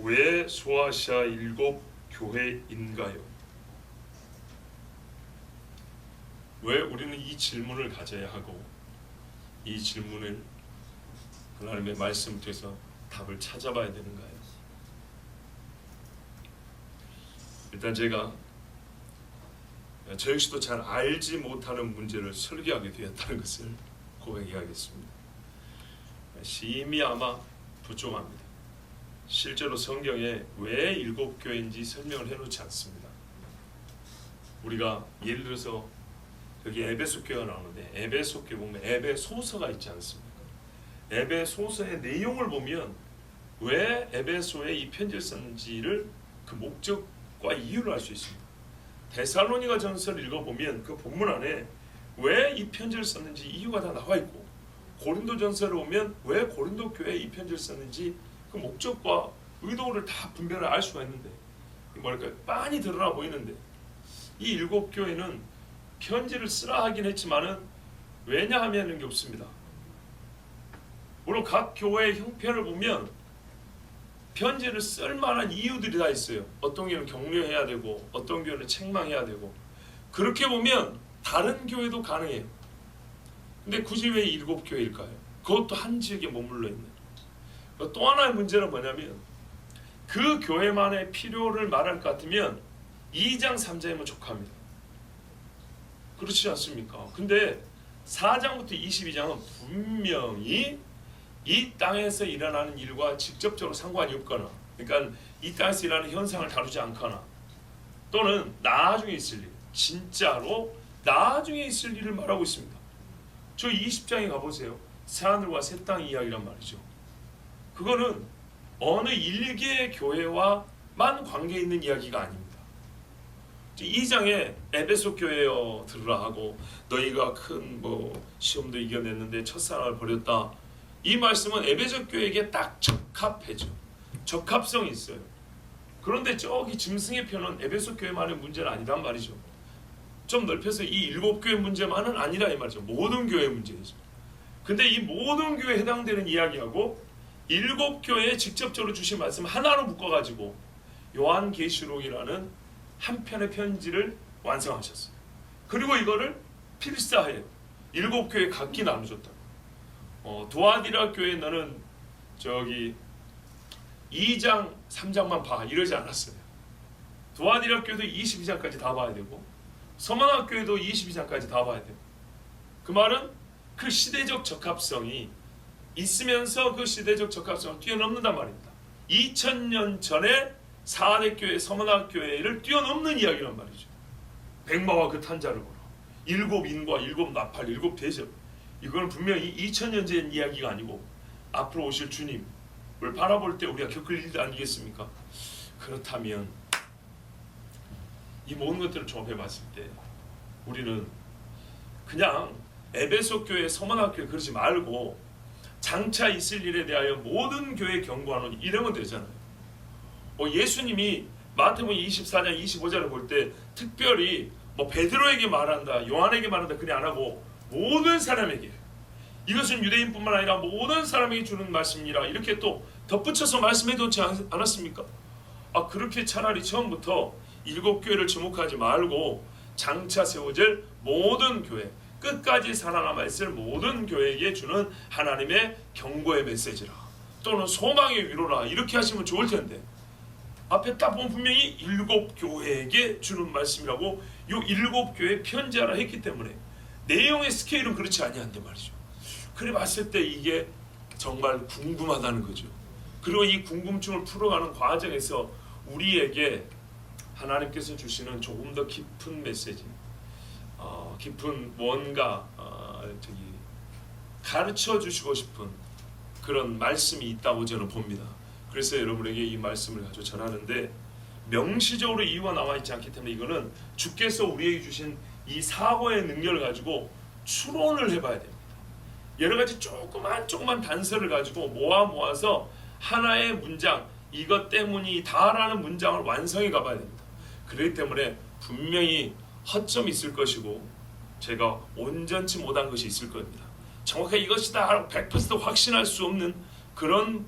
왜 소아시아 7교회인가요? 왜 우리는 이 질문을 가져야 하고 이 질문을 하나님의 말씀 통해서 답을 찾아봐야 되는가요? 일단 제가 저 역시도 잘 알지 못하는 문제를 설교하게 되었다는 것을 고백해야겠습니다. 심히 아마 부족합니다. 실제로 성경에 왜 7교회인지 설명을 해놓지 않습니다. 우리가 예를 들어서 여기 에베소 교회가 나오는데 에베소 교회 보면 에베소서가 있지 않습니까? 에베소서의 내용을 보면 왜 에베소에 이 편지를 썼는지를 그 목적과 이유를 알 수 있습니다. 데살로니가 전서를 읽어보면 그 본문 안에 왜 이 편지를 썼는지 이유가 다 나와 있고, 고린도 전서를 보면 왜 고린도 교회에 이 편지를 썼는지 그 목적과 의도를 다 분별을 알 수가 있는데, 뭐랄까 빤히 드러나 보이는데, 이 7교회는 편지를 쓰라 하긴 했지만은 왜냐하면 게 없습니다. 물론 각 교회의 형편을 보면 편지를 쓸 만한 이유들이 다 있어요. 어떤 교회는 격려해야 되고 어떤 교회는 책망해야 되고, 그렇게 보면 다른 교회도 가능해요. 근데 굳이 왜 7교회일까요? 그것도 한 지역에 머물러 있는. 또 하나의 문제는 뭐냐면 그 교회만의 필요를 말할 것 같으면 2장 3장이면 족합니다. 그렇지 않습니까? 근데 4장부터 22장은 분명히 이 땅에서 일어나는 일과 직접적으로 상관이 없거나, 그러니까 이 땅에서 일어나는 현상을 다루지 않거나, 또는 나중에 있을 일, 진짜로 나중에 있을 일을 말하고 있습니다. 저 20장에 가보세요. 새하늘과 새 땅 이야기란 말이죠. 그거는 어느 일개의 교회와만 관계 있는 이야기가 아닙니다. 2장에 에베소 교회여 들으라 하고 너희가 큰 시험도 이겨냈는데 첫사랑을 버렸다. 이 말씀은 에베소 교회에게 딱 적합해져. 적합성이 있어요. 그런데 저기 짐승의 편은 에베소 교회만의 문제는 아니란 말이죠. 좀 넓혀서 이 7교회 문제만은 아니라 이 말이죠. 모든 교회 문제이죠. 근데 이 모든 교회에 해당되는 이야기하고 7교회에 직접적으로 주신 말씀 하나로 묶어가지고 요한계시록이라는 한 편의 편지를 완성하셨어요. 그리고 이거를 필사해요. 7교회 각기 나눠줬다. 두아디라 교회 너는 저기 2장 3장만 봐 이러지 않았어요. 두아디라 교회도 22장까지 다 봐야 되고 서머나 교회도 22장까지 다 봐야 돼요. 그 말은 그 시대적 적합성이 있으면서 그 시대적 적합성을 뛰어넘는단 말입니다. 2000년 전에 4대 교회 서머나 교회를 뛰어넘는 이야기란 말이죠. 백마와 그 탄자를 보라. 7인과 7나팔 7대접. 이거는 분명히 2000년 전 이야기가 아니고 앞으로 오실 주님을 바라볼 때 우리가 겪을 일 아니겠습니까? 그렇다면 이 모든 것들을 종합해 봤을 때 우리는 그냥 에베소 교회, 서머나 교회 그러지 말고 장차 있을 일에 대하여 모든 교회 경고하는 이러면 되잖아요. 예수님이 마태복음 24장 25절을 볼 때 특별히 베드로에게 말한다, 요한에게 말한다 그냥 안 하고 모든 사람에게, 이것은 유대인뿐만 아니라 모든 사람에게 주는 말씀이라 이렇게 또 덧붙여서 말씀해놓지 않았습니까? 그렇게 차라리 처음부터 7교회를 주목하지 말고 장차 세워질 모든 교회, 끝까지 살아남아 있을 모든 교회에게 주는 하나님의 경고의 메시지라, 또는 소망의 위로라 이렇게 하시면 좋을 텐데, 앞에 딱 보면 분명히 7교회에게 주는 말씀이라고 요 7교회 편지하라 했기 때문에 내용의 스케일은 그렇지 아니한데 말이죠. 그래 봤을 때 이게 정말 궁금하다는 거죠. 그리고 이 궁금증을 풀어가는 과정에서 우리에게 하나님께서 주시는 조금 더 깊은 메시지, 깊은 뭔가 가르쳐 주시고 싶은 그런 말씀이 있다고 저는 봅니다. 그래서 여러분에게 이 말씀을 가지고 전하는데, 명시적으로 이유가 나와 있지 않기 때문에 이거는 주께서 우리에게 주신 이 사고의 능력을 가지고 추론을 해봐야 됩니다. 여러 가지 조그만 단서를 가지고 모아서 하나의 문장, 이것 때문이다라는 문장을 완성해 가봐야 됩니다. 그렇기 때문에 분명히 허점이 있을 것이고 제가 온전치 못한 것이 있을 겁니다. 정확하게 이것이다 100% 확신할 수 없는 그런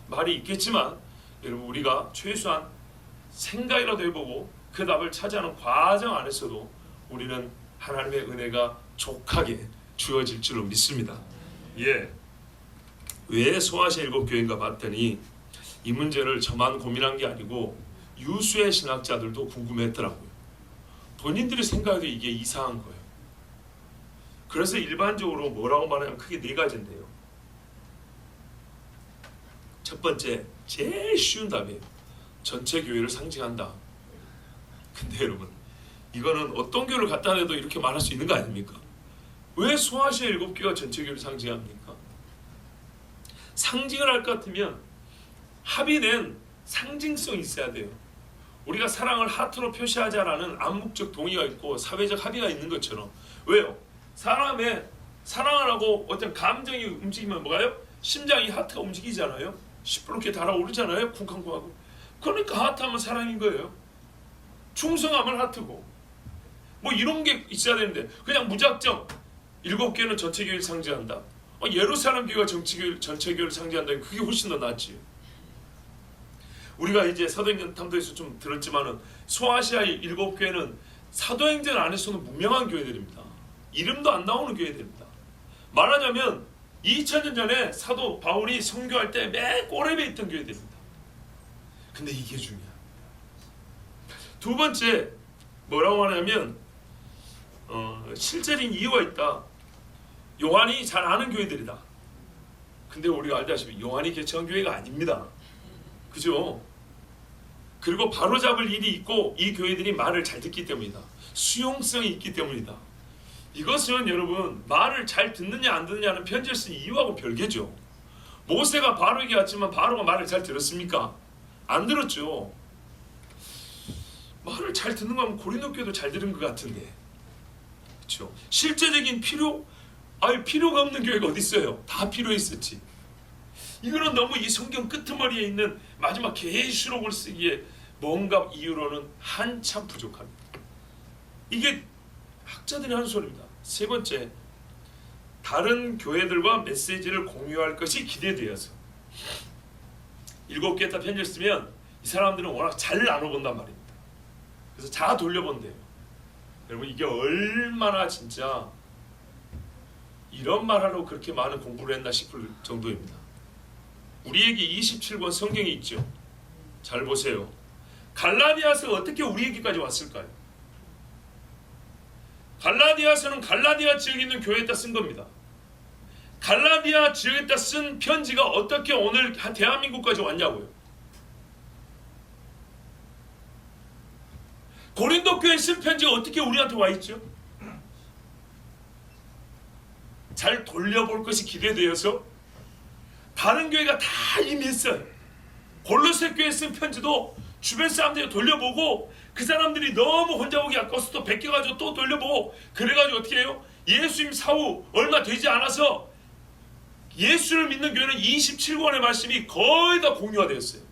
말이 있겠지만, 여러분 우리가 최소한 생각이라도 해보고 그 답을 차지하는 과정 안에서도 우리는 하나님의 은혜가 족하게 주어질 줄로 믿습니다. 왜 소아시아 7교회인가 봤더니 이 문제를 저만 고민한 게 아니고 유수의 신학자들도 궁금했더라고요. 본인들이 생각해도 이게 이상한 거예요. 그래서 일반적으로 뭐라고 말하면 크게 4가지인데요. 첫 번째, 제일 쉬운 답이에요. 전체 교회를 상징한다. 근데 여러분, 이거는 어떤 교회를 갖다 대도 이렇게 말할 수 있는 거 아닙니까? 왜 소아시아 7교회가 전체 교회를 상징합니까? 상징을 할 것 같으면 합의된 상징성이 있어야 돼요. 우리가 사랑을 하트로 표시하자라는 암묵적 동의가 있고 사회적 합의가 있는 것처럼. 왜요? 사람의 사랑을 하고 어떤 감정이 움직이면 뭐가요? 심장이 하트가 움직이잖아요. 시퍼렇게 달아오르잖아요. 쿵쾅쿵하고. 그러니까 하트하면 사랑인 거예요. 충성하면 하트고. 뭐 이런 게 있어야 되는데 그냥 무작정 7교회는 전체 교회를 상징한다. 예루살렘 교회가 전체 교회를 상징한다면 그게 훨씬 더 낫지. 우리가 이제 사도행전 탐도에서 좀 들었지만은 소아시아 7교회는 사도행전 안에서는 무명한 교회들입니다. 이름도 안 나오는 교회들입니다. 말하자면 2000년 전에 사도 바울이 선교할 때 매 꼬랩에 있던 교회들입니다. 근데 이게 중요합니다. 두 번째 뭐라고 하냐면 실제적인 이유가 있다. 요한이 잘 아는 교회들이다. 근데 우리가 알다시피 요한이 개척한 교회가 아닙니다. 그죠? 그리고 바로잡을 일이 있고 이 교회들이 말을 잘 듣기 때문이다. 수용성이 있기 때문이다. 이것은 여러분 말을 잘 듣느냐 안 듣느냐는 편지를 쓴 이유하고 별개죠. 모세가 바로에게 왔지만 바로가 말을 잘 들었습니까? 안 들었죠. 말을 잘 듣는 거 하면 고린도 교회도 잘 들은 것 같은데. 그렇죠? 실제적인 필요가 없는 교회가 어디 있어요? 다 필요했었지. 이거는 너무 이 성경 끄트머리에 있는 마지막 계시록을 쓰기에 뭔가 이유로는 한참 부족합니다. 이게 학자들이 하는 소리입니다. 세 번째, 다른 교회들과 메시지를 공유할 것이 기대되어서. 7개 다 편지를 쓰면 이 사람들은 워낙 잘 나눠본단 말입니다. 그래서 다 돌려본대요. 여러분 이게 얼마나 진짜 이런 말하려고 그렇게 많은 공부를 했나 싶을 정도입니다. 우리에게 27권 성경이 있죠. 잘 보세요. 갈라디아서가 어떻게 우리에게까지 왔을까요? 갈라디아서는 갈라디아 지역에 있는 교회에다 쓴 겁니다. 갈라디아 지역에다 쓴 편지가 어떻게 오늘 대한민국까지 왔냐고요. 고린도 교회에 쓴 편지가 어떻게 우리한테 와 있죠? 잘 돌려볼 것이 기대되어서 다른 교회가 다 이미 했어요. 골로새 교회에 쓴 편지도 주변 사람들이 돌려보고 그 사람들이 너무 혼자 보기 아까워서 또 베껴가지고 또 돌려보고 그래가지고 어떻게 해요? 예수님 사후 얼마 되지 않아서 예수를 믿는 교회는 27권의 말씀이 거의 다 공유화되었어요.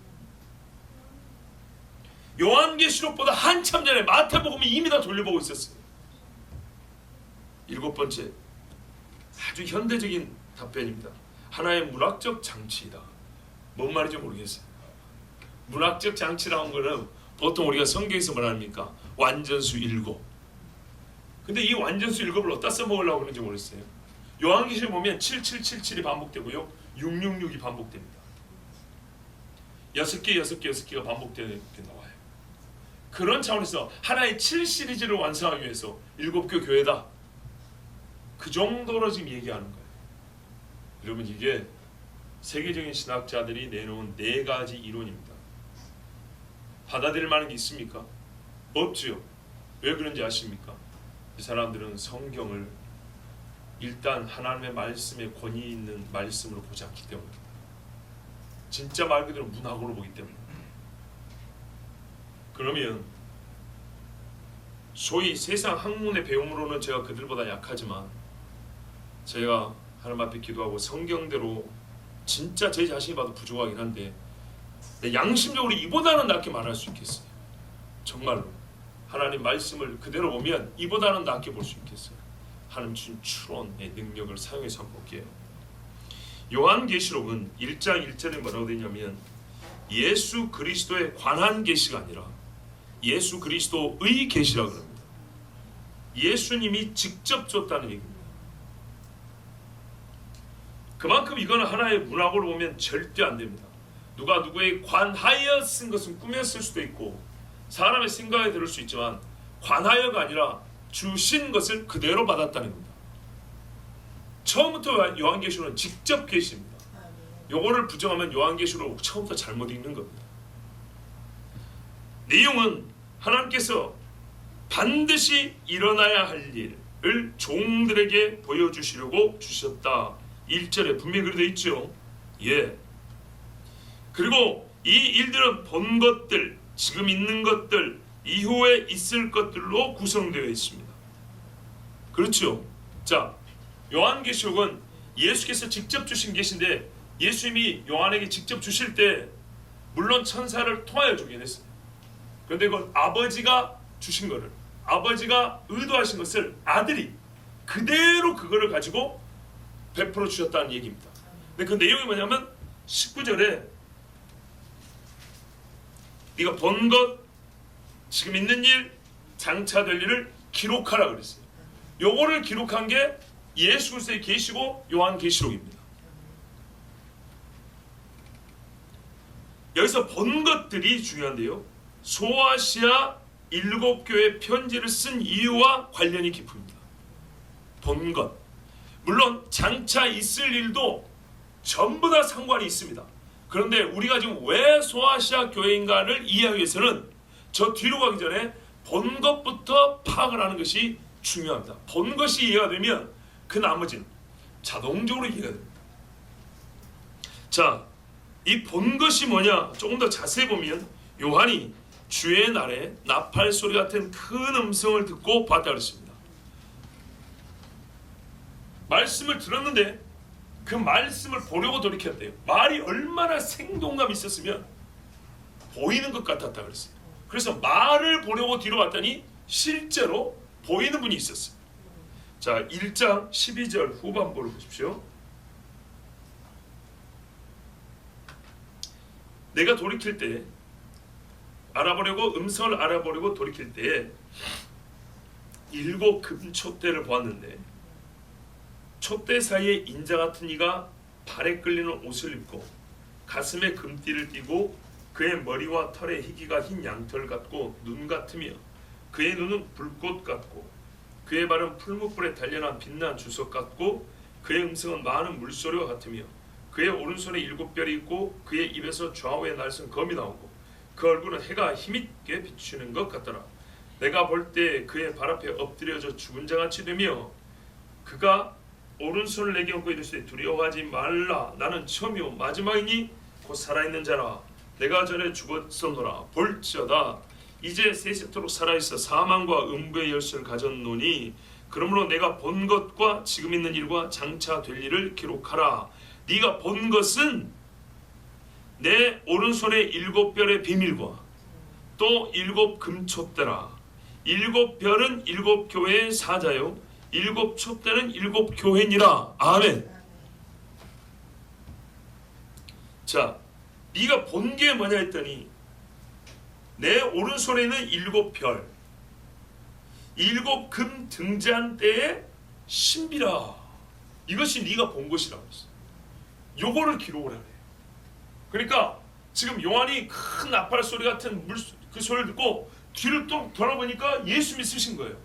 요한계시록보다 한참 전에 마태복음이 이미 다 돌려보고 있었어요. 7번째, 아주 현대적인 답변입니다. 하나의 문학적 장치이다. 뭔 말인지 모르겠어요. 문학적 장치라는 거는 보통 우리가 성경에서 뭐랍니까? 완전수 7. 근데 이 완전수 7을 어디다 써먹으려고 그러는지 모르겠어요. 요한계시록 보면 7777이 반복되고요. 666이 반복됩니다. 6개가 반복되게 나와요. 그런 차원에서 하나의 7 시리즈를 완성하기 위해서 7개 교회다. 그 정도로 지금 얘기하는 거예요. 여러분 이게 세계적인 신학자들이 내놓은 4가지 이론입니다. 받아들일 만한 게 있습니까? 없지요. 왜 그런지 아십니까? 이 사람들은 성경을 일단 하나님의 말씀에 권위 있는 말씀으로 보지 않기 때문입니다. 진짜 말 그대로 문학으로 보기 때문입니다. 그러면 소위 세상 학문의 배움으로는 제가 그들보다 약하지만 제가 하나님 앞에 기도하고 성경대로 진짜 제 자신이 봐도 부족하긴 한데 양심적으로 이보다는 낫게 말할 수 있겠어요. 정말로 하나님 말씀을 그대로 보면 이보다는 낫게 볼 수 있겠어요. 하나님 주신 추론의 능력을 사용해서 한번 볼게요. 요한계시록은 1장 1절에 뭐라고 되냐면 예수 그리스도에 관한 계시가 아니라 예수 그리스도의 계시라 그럽니다. 예수님이 직접 줬다는 얘기입니다. 그만큼 이거는 하나의 문학으로 보면 절대 안 됩니다. 누가 누구에 관하여 쓴 것은 꾸몄을 수도 있고 사람의 생각에 들을 수 있지만 관하여가 아니라 주신 것을 그대로 받았다는 겁니다. 처음부터 요한계시록은 직접 계시입니다. 요거를 부정하면 요한계시록 처음부터 잘못 읽는 겁니다. 내용은 하나님께서 반드시 일어나야 할 일을 종들에게 보여주시려고 주셨다. 1절에 분명히 그렇게 되어 있죠. 예. 그리고 이 일들은 본 것들, 지금 있는 것들, 이후에 있을 것들로 구성되어 있습니다. 그렇죠. 자, 요한계시록은 예수께서 직접 주신 계시인데 예수님이 요한에게 직접 주실 때 물론 천사를 통하여 주긴 했어요. 그런데 그건 아버지가 주신 거를, 아버지가 의도하신 것을 아들이 그대로 그거를 가지고 베풀어 주셨다는 얘기입니다. 근데 그 내용이 뭐냐면 19절에 네가 본 것, 지금 있는 일, 장차 될 일을 기록하라 그랬어요. 요거를 기록한 게 예수 그리스도의 계시고 요한계시록입니다. 여기서 본 것들이 중요한데요. 소아시아 7교회 편지를 쓴 이유와 관련이 깊습니다. 본 것. 물론 장차 있을 일도 전부 다 상관이 있습니다. 그런데 우리가 지금 왜 소아시아 교회인가를 이해하기 위해서는 저 뒤로 가기 전에 본 것부터 파악을 하는 것이 중요합니다. 본 것이 이해가 되면 그 나머지는 자동적으로 이해가 됩니다. 자, 이 본 것이 뭐냐 조금 더 자세히 보면 요한이 주의 날에 나팔 소리 같은 큰 음성을 듣고 봤다 그랬습니다. 말씀을 들었는데 그 말씀을 보려고 돌이켰대요. 말이 얼마나 생동감 있었으면 보이는 것 같았다 그랬어요. 그래서 말을 보려고 뒤로 봤더니 실제로 보이는 분이 있었어요. 자, 1장 12절 후반부를 보십시오. 내가 돌이킬 때 알아보려고 음성을 알아보려고 돌이킬 때에 7 금촛대를 보았는데 촛대 사이에 인자 같은 이가 발에 끌리는 옷을 입고 가슴에 금띠를 띠고 그의 머리와 털에 희기가 흰 양털 같고 눈 같으며 그의 눈은 불꽃 같고 그의 발은 풀무불에 단련한 빛난 주석 같고 그의 음성은 많은 물소리와 같으며 그의 오른손에 7별이 있고 그의 입에서 좌우에 날선 검이 나오고 그 얼굴은 해가 힘있게 비추는 것 같더라. 내가 볼 때 그의 발 앞에 엎드려져 죽은 자같이 되며 그가 오른손을 내게 얹고 이르시되 두려워하지 말라. 나는 처음이요 마지막이니 곧 살아있는 자라. 내가 전에 죽었었노라. 볼지어다 이제 세세토록 살아있어 사망과 음부의 열쇠를 가졌노니 그러므로 내가 본 것과 지금 있는 일과 장차 될 일을 기록하라. 네가 본 것은 내 오른손의 7별의 비밀과 또 7 금촛대라. 7별은 7 교회의 사자요 7 촛대는 7 교회니라. 아멘. 자, 네가 본 게 뭐냐 했더니 내 오른손에는 7별 7 금 등잔 때의 신비라. 이것이 네가 본 것이라고 했어. 요거를 기록을 하래. 그러니까 지금 요한이 큰 나팔 소리 같은 그 소리를 듣고 뒤를 또 돌아보니까 예수님이 쓰신 거예요.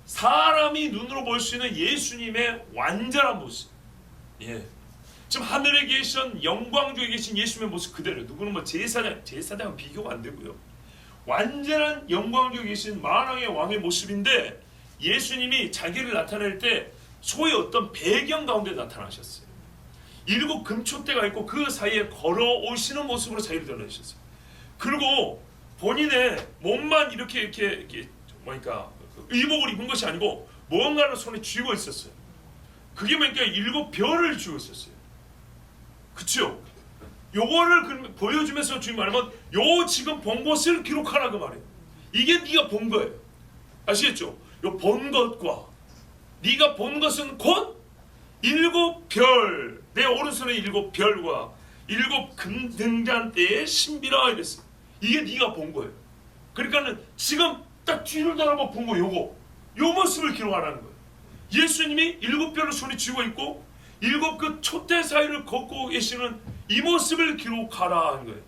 사람이 눈으로 볼 수 있는 예수님의 완전한 모습. 예. 지금 하늘에 계신 영광 중에 계신 예수님의 모습 그대로. 누구는 뭐 제사장은 비교가 안 되고요. 완전한 영광 중에 계신 만왕의 왕의 모습인데 예수님이 자기를 나타낼 때 소위 어떤 배경 가운데 나타나셨어요. 7 금촛대가 있고 그 사이에 걸어오시는 모습으로 자기를 드러내셨어요. 그리고 본인의 몸만 이렇게 뭐니까 의복을 입은 것이 아니고 무언가를 손에 쥐고 있었어요. 그게 뭐니까 7 별을 쥐고 있었어요. 그쵸? 요거를 보여주면서 주님 말하면 요 지금 본 것을 기록하라 그 말이에요. 이게 네가 본 거예요. 아시겠죠? 요 본 것과 네가 본 것은 곧 7 별, 내 오른손에 7 별과 일곱 금등잔 때의 신비라 이랬어요. 이게 네가 본 거예요. 그러니까는 지금 딱 뒤를 돌아봐 본 거 요거 요 모습을 기록하라는 거예요. 예수님이 일곱 별로 손에 쥐고 있고 일곱 그 촛대 사이를 걷고 계시는 이 모습을 기록하라 하는 거예요.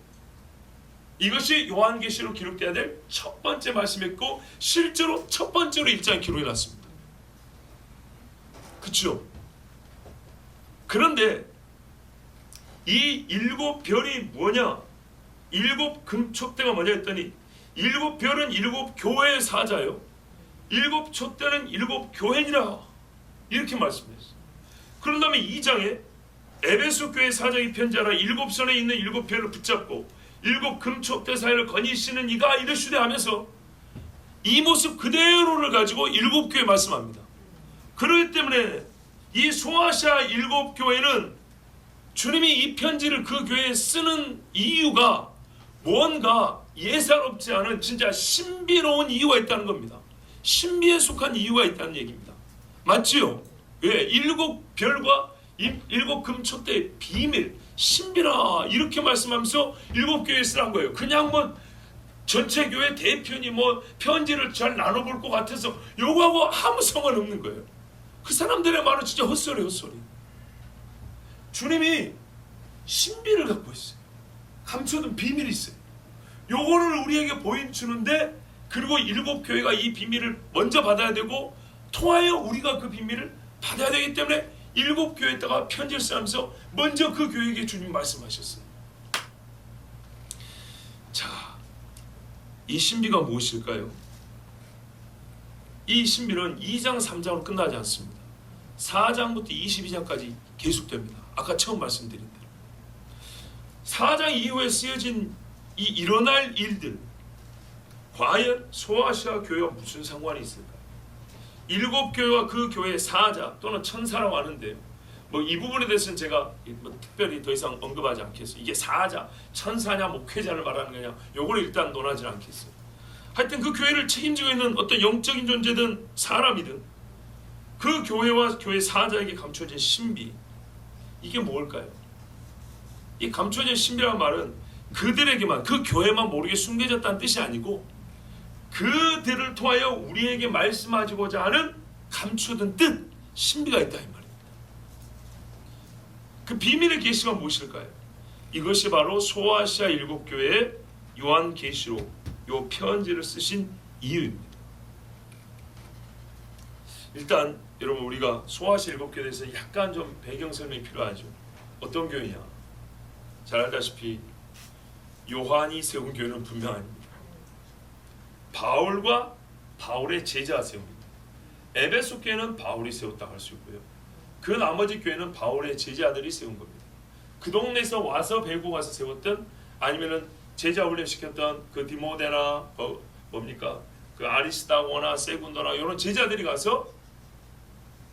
이것이 요한계시록 기록돼야 될 첫 번째 말씀이었고 실제로 첫 번째로 1장에 기록해놨습니다. 그렇죠? 그런데 이 일곱 별이 뭐냐? 일곱 금촛대가 뭐냐 했더니 일곱 별은 일곱 교회의 사자요, 일곱 촛대는 일곱 교회니라 이렇게 말씀했어요. 그런 다음에 2장에 에베소 교회 사장이 편지하라 일곱 선에 있는 일곱 별을 붙잡고 일곱 금촛대 사이를 거니시는 이가 이르시되 하면서 이 모습 그대로를 가지고 일곱 교회 말씀합니다. 그렇기 때문에 이 소아시아 일곱 교회는 주님이 이 편지를 그 교회에 쓰는 이유가 뭔가 예사롭지 않은 진짜 신비로운 이유가 있다는 겁니다. 신비에 속한 이유가 있다는 얘기입니다. 맞지요? 왜? 일곱 별과 일곱 금촛대의 비밀, 신비라 이렇게 말씀하면서 일곱 교회에 쓰란 거예요. 그냥 뭐 전체 교회 대표니 뭐 편지를 잘 나눠볼 것 같아서 요거하고 아무 상관없는 거예요. 그 사람들의 말은 진짜 헛소리. 주님이 신비를 갖고 있어요. 감춰둔 비밀이 있어요. 요거를 우리에게 보여주는데, 그리고 일곱 교회가 이 비밀을 먼저 받아야 되고 통하여 우리가 그 비밀을 받아야 되기 때문에 일곱 교회에다가 편지를 쓰면서 먼저 그 교회에게 주님 말씀하셨어요. 자, 이 신비가 무엇일까요? 이 신비는 2장 3장으로 끝나지 않습니다. 4장부터 22장까지 계속됩니다. 아까 처음 말씀드린 대로 4장 이후에 쓰여진 이 일어날 일들, 과연 소아시아 교회와 무슨 상관이 있을까요? 일곱 교회와 그 교회의 사자 또는 천사라고 하는데, 뭐 이 부분에 대해서는 제가 뭐 특별히 더 이상 언급하지 않겠어요. 이게 사자, 천사냐, 목회자를 말하는 거냐, 요걸 일단 논하지 않겠어요. 하여튼 그 교회를 책임지고 있는 어떤 영적인 존재든 사람이든 그 교회와 교회 사자에게 감춰진 신비, 이게 뭘까요? 이 감춰진 신비라는 말은 그들에게만, 그 교회만 모르게 숨겨졌다는 뜻이 아니고 그들을 통하여 우리에게 말씀하시고자 하는 감춰둔 뜻, 신비가 있다 이 말입니다. 그 비밀의 계시가 무엇일까요? 이것이 바로 소아시아 일곱 교회의 요한계시록 요 편지를 쓰신 이유입니다. 일단 여러분, 우리가 소아시아 일곱 교회에 대해서 약간 좀 배경 설명이 필요하죠. 어떤 교회냐? 잘 알다시피 요한이 세운 교회는 분명합니다. 바울과 바울의 제자가 세웁니다. 에베소 교회는 바울이 세웠다고 할 수 있고요. 그 나머지 교회는 바울의 제자들이 세운 겁니다. 그 동네에서 와서 배우고 가서 세웠던, 아니면은 제자 훈련 시켰던 그 디모데나 뭡니까? 그 아리스타고나 세군도나 이런 제자들이 가서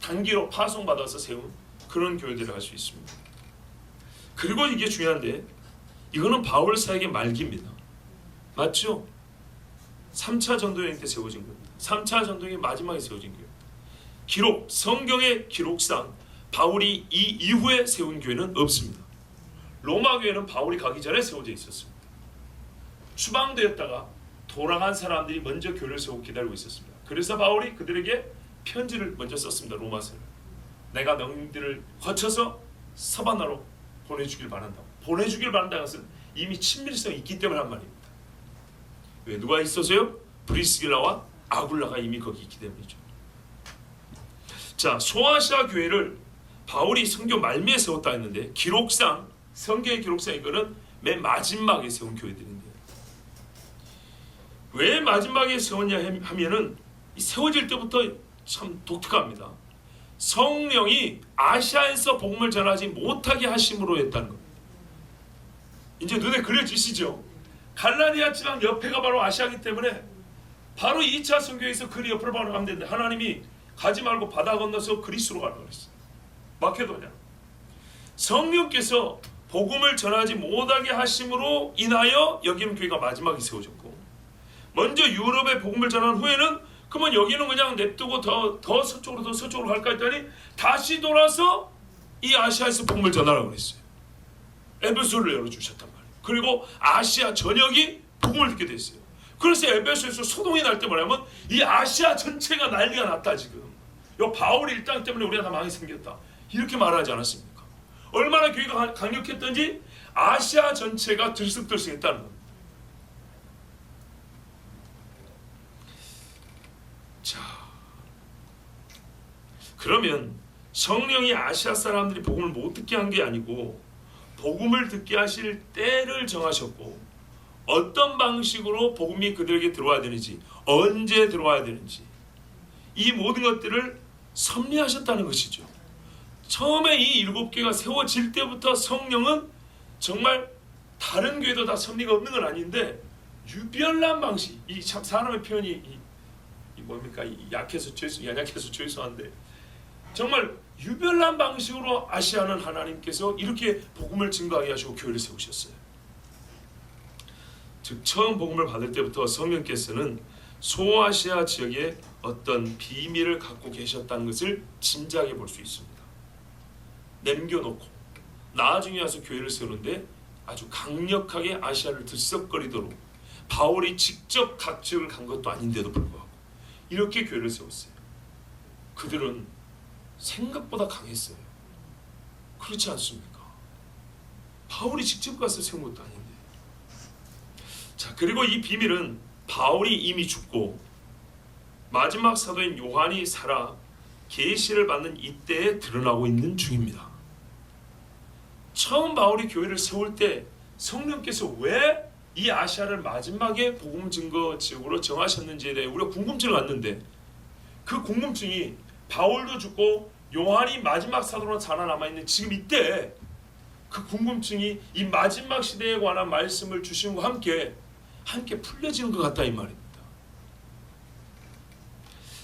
단기로 파송받아서 세운 그런 교회들을 할 수 있습니다. 그리고 이게 중요한데, 이거는 바울 사역의 말기입니다. 맞죠? 3차 전도여행 때 세워진 겁니다. 3차 전도여행의 마지막에 세워진 교회. 기록, 성경의 기록상 바울이 이 이후에 세운 교회는 없습니다. 로마 교회는 바울이 가기 전에 세워져 있었습니다. 추방되었다가 돌아간 사람들이 먼저 교회를 세우고 기다리고 있었습니다. 그래서 바울이 그들에게 편지를 먼저 썼습니다. 로마서를. 내가 너희들을 거쳐서 서바나로 보내주길 바란다. 보내주길 바란다는 것은 이미 친밀성이 있기 때문에 한 말입니다. 왜? 누가 있어서요? 브리스길라와 아굴라가 이미 거기 있기 때문이죠. 자, 소아시아 교회를 바울이 성경 말미에 세웠다 했는데, 기록상, 성경의 기록상 이거는 맨 마지막에 세운 교회들인데요. 왜 마지막에 세웠냐 하면은 세워질 때부터 참 독특합니다. 성령이 아시아에서 복음을 전하지 못하게 하심으로 했다는 겁니다. 이제 눈에 그려지시죠? 갈라디아 지방 옆에가 바로 아시아이기 때문에 바로 2차 선교에서 그리 옆으로 바로 가면 되는데, 하나님이 가지 말고 바다 건너서 그리스로 가라고 그랬어요. 마케도냐. 성령께서 복음을 전하지 못하게 하심으로 인하여 여기는 교회가 마지막에 세워졌고, 먼저 유럽에 복음을 전한 후에는 그러면 여기는 그냥 냅두고 더 서쪽으로 갈까 했더니 다시 돌아서 이 아시아에서 복음을 전하라고 그랬어요. 에베소를 열어주셨단 말이에요. 그리고 아시아 전역이 복음을 듣게 됐어요. 그래서 에베소에서 소동이 날 때 뭐냐면 이 아시아 전체가 난리가 났다 지금. 요 바울의 일당 때문에 우리가 다 망이 생겼다. 이렇게 말하지 않았습니까? 얼마나 교회가 강력했던지 아시아 전체가 들썩들썩했다는 겁니다. 자, 그러면 성령이 아시아 사람들이 복음을 못 듣게 한 게 아니고 복음을 듣게 하실 때를 정하셨고 어떤 방식으로 복음이 그들에게 들어와야 되는지 언제 들어와야 되는지 이 모든 것들을 섭리하셨다는 것이죠. 처음에 이 7개가 세워질 때부터 성령은 정말 다른 교회도 다 섭리가 없는 건 아닌데 유별난 방식, 이 참 사람의 표현이 이 뭡니까? 약해서 죄송한데 정말 유별난 방식으로 아시아는 하나님께서 이렇게 복음을 증거하게 하시고 교회를 세우셨어요. 즉 처음 복음을 받을 때부터 성령께서는 소아시아 지역에 어떤 비밀을 갖고 계셨다는 것을 짐작해 볼 수 있습니다. 남겨놓고 나중에 와서 교회를 세우는데 아주 강력하게 아시아를 들썩거리도록 바울이 직접 각 지역을 간 것도 아닌데도 불구하고 이렇게 교회를 세웠어요. 그들은 생각보다 강했어요. 그렇지 않습니까? 바울이 직접 가서 세운 것도 아닌데. 자, 그리고 이 비밀은 바울이 이미 죽고 마지막 사도인 요한이 살아 계시를 받는 이때에 드러나고 있는 중입니다. 처음 바울이 교회를 세울 때 성령께서 왜 이 아시아를 마지막에 복음 증거 지역으로 정하셨는지에 대해 우리가 궁금증을 갖는데 그 궁금증이 바울도 죽고 요한이 마지막 사도로 살아남아있는 지금 이때 그 궁금증이 이 마지막 시대에 관한 말씀을 주심과 함께 풀려지는 것 같다 이 말입니다.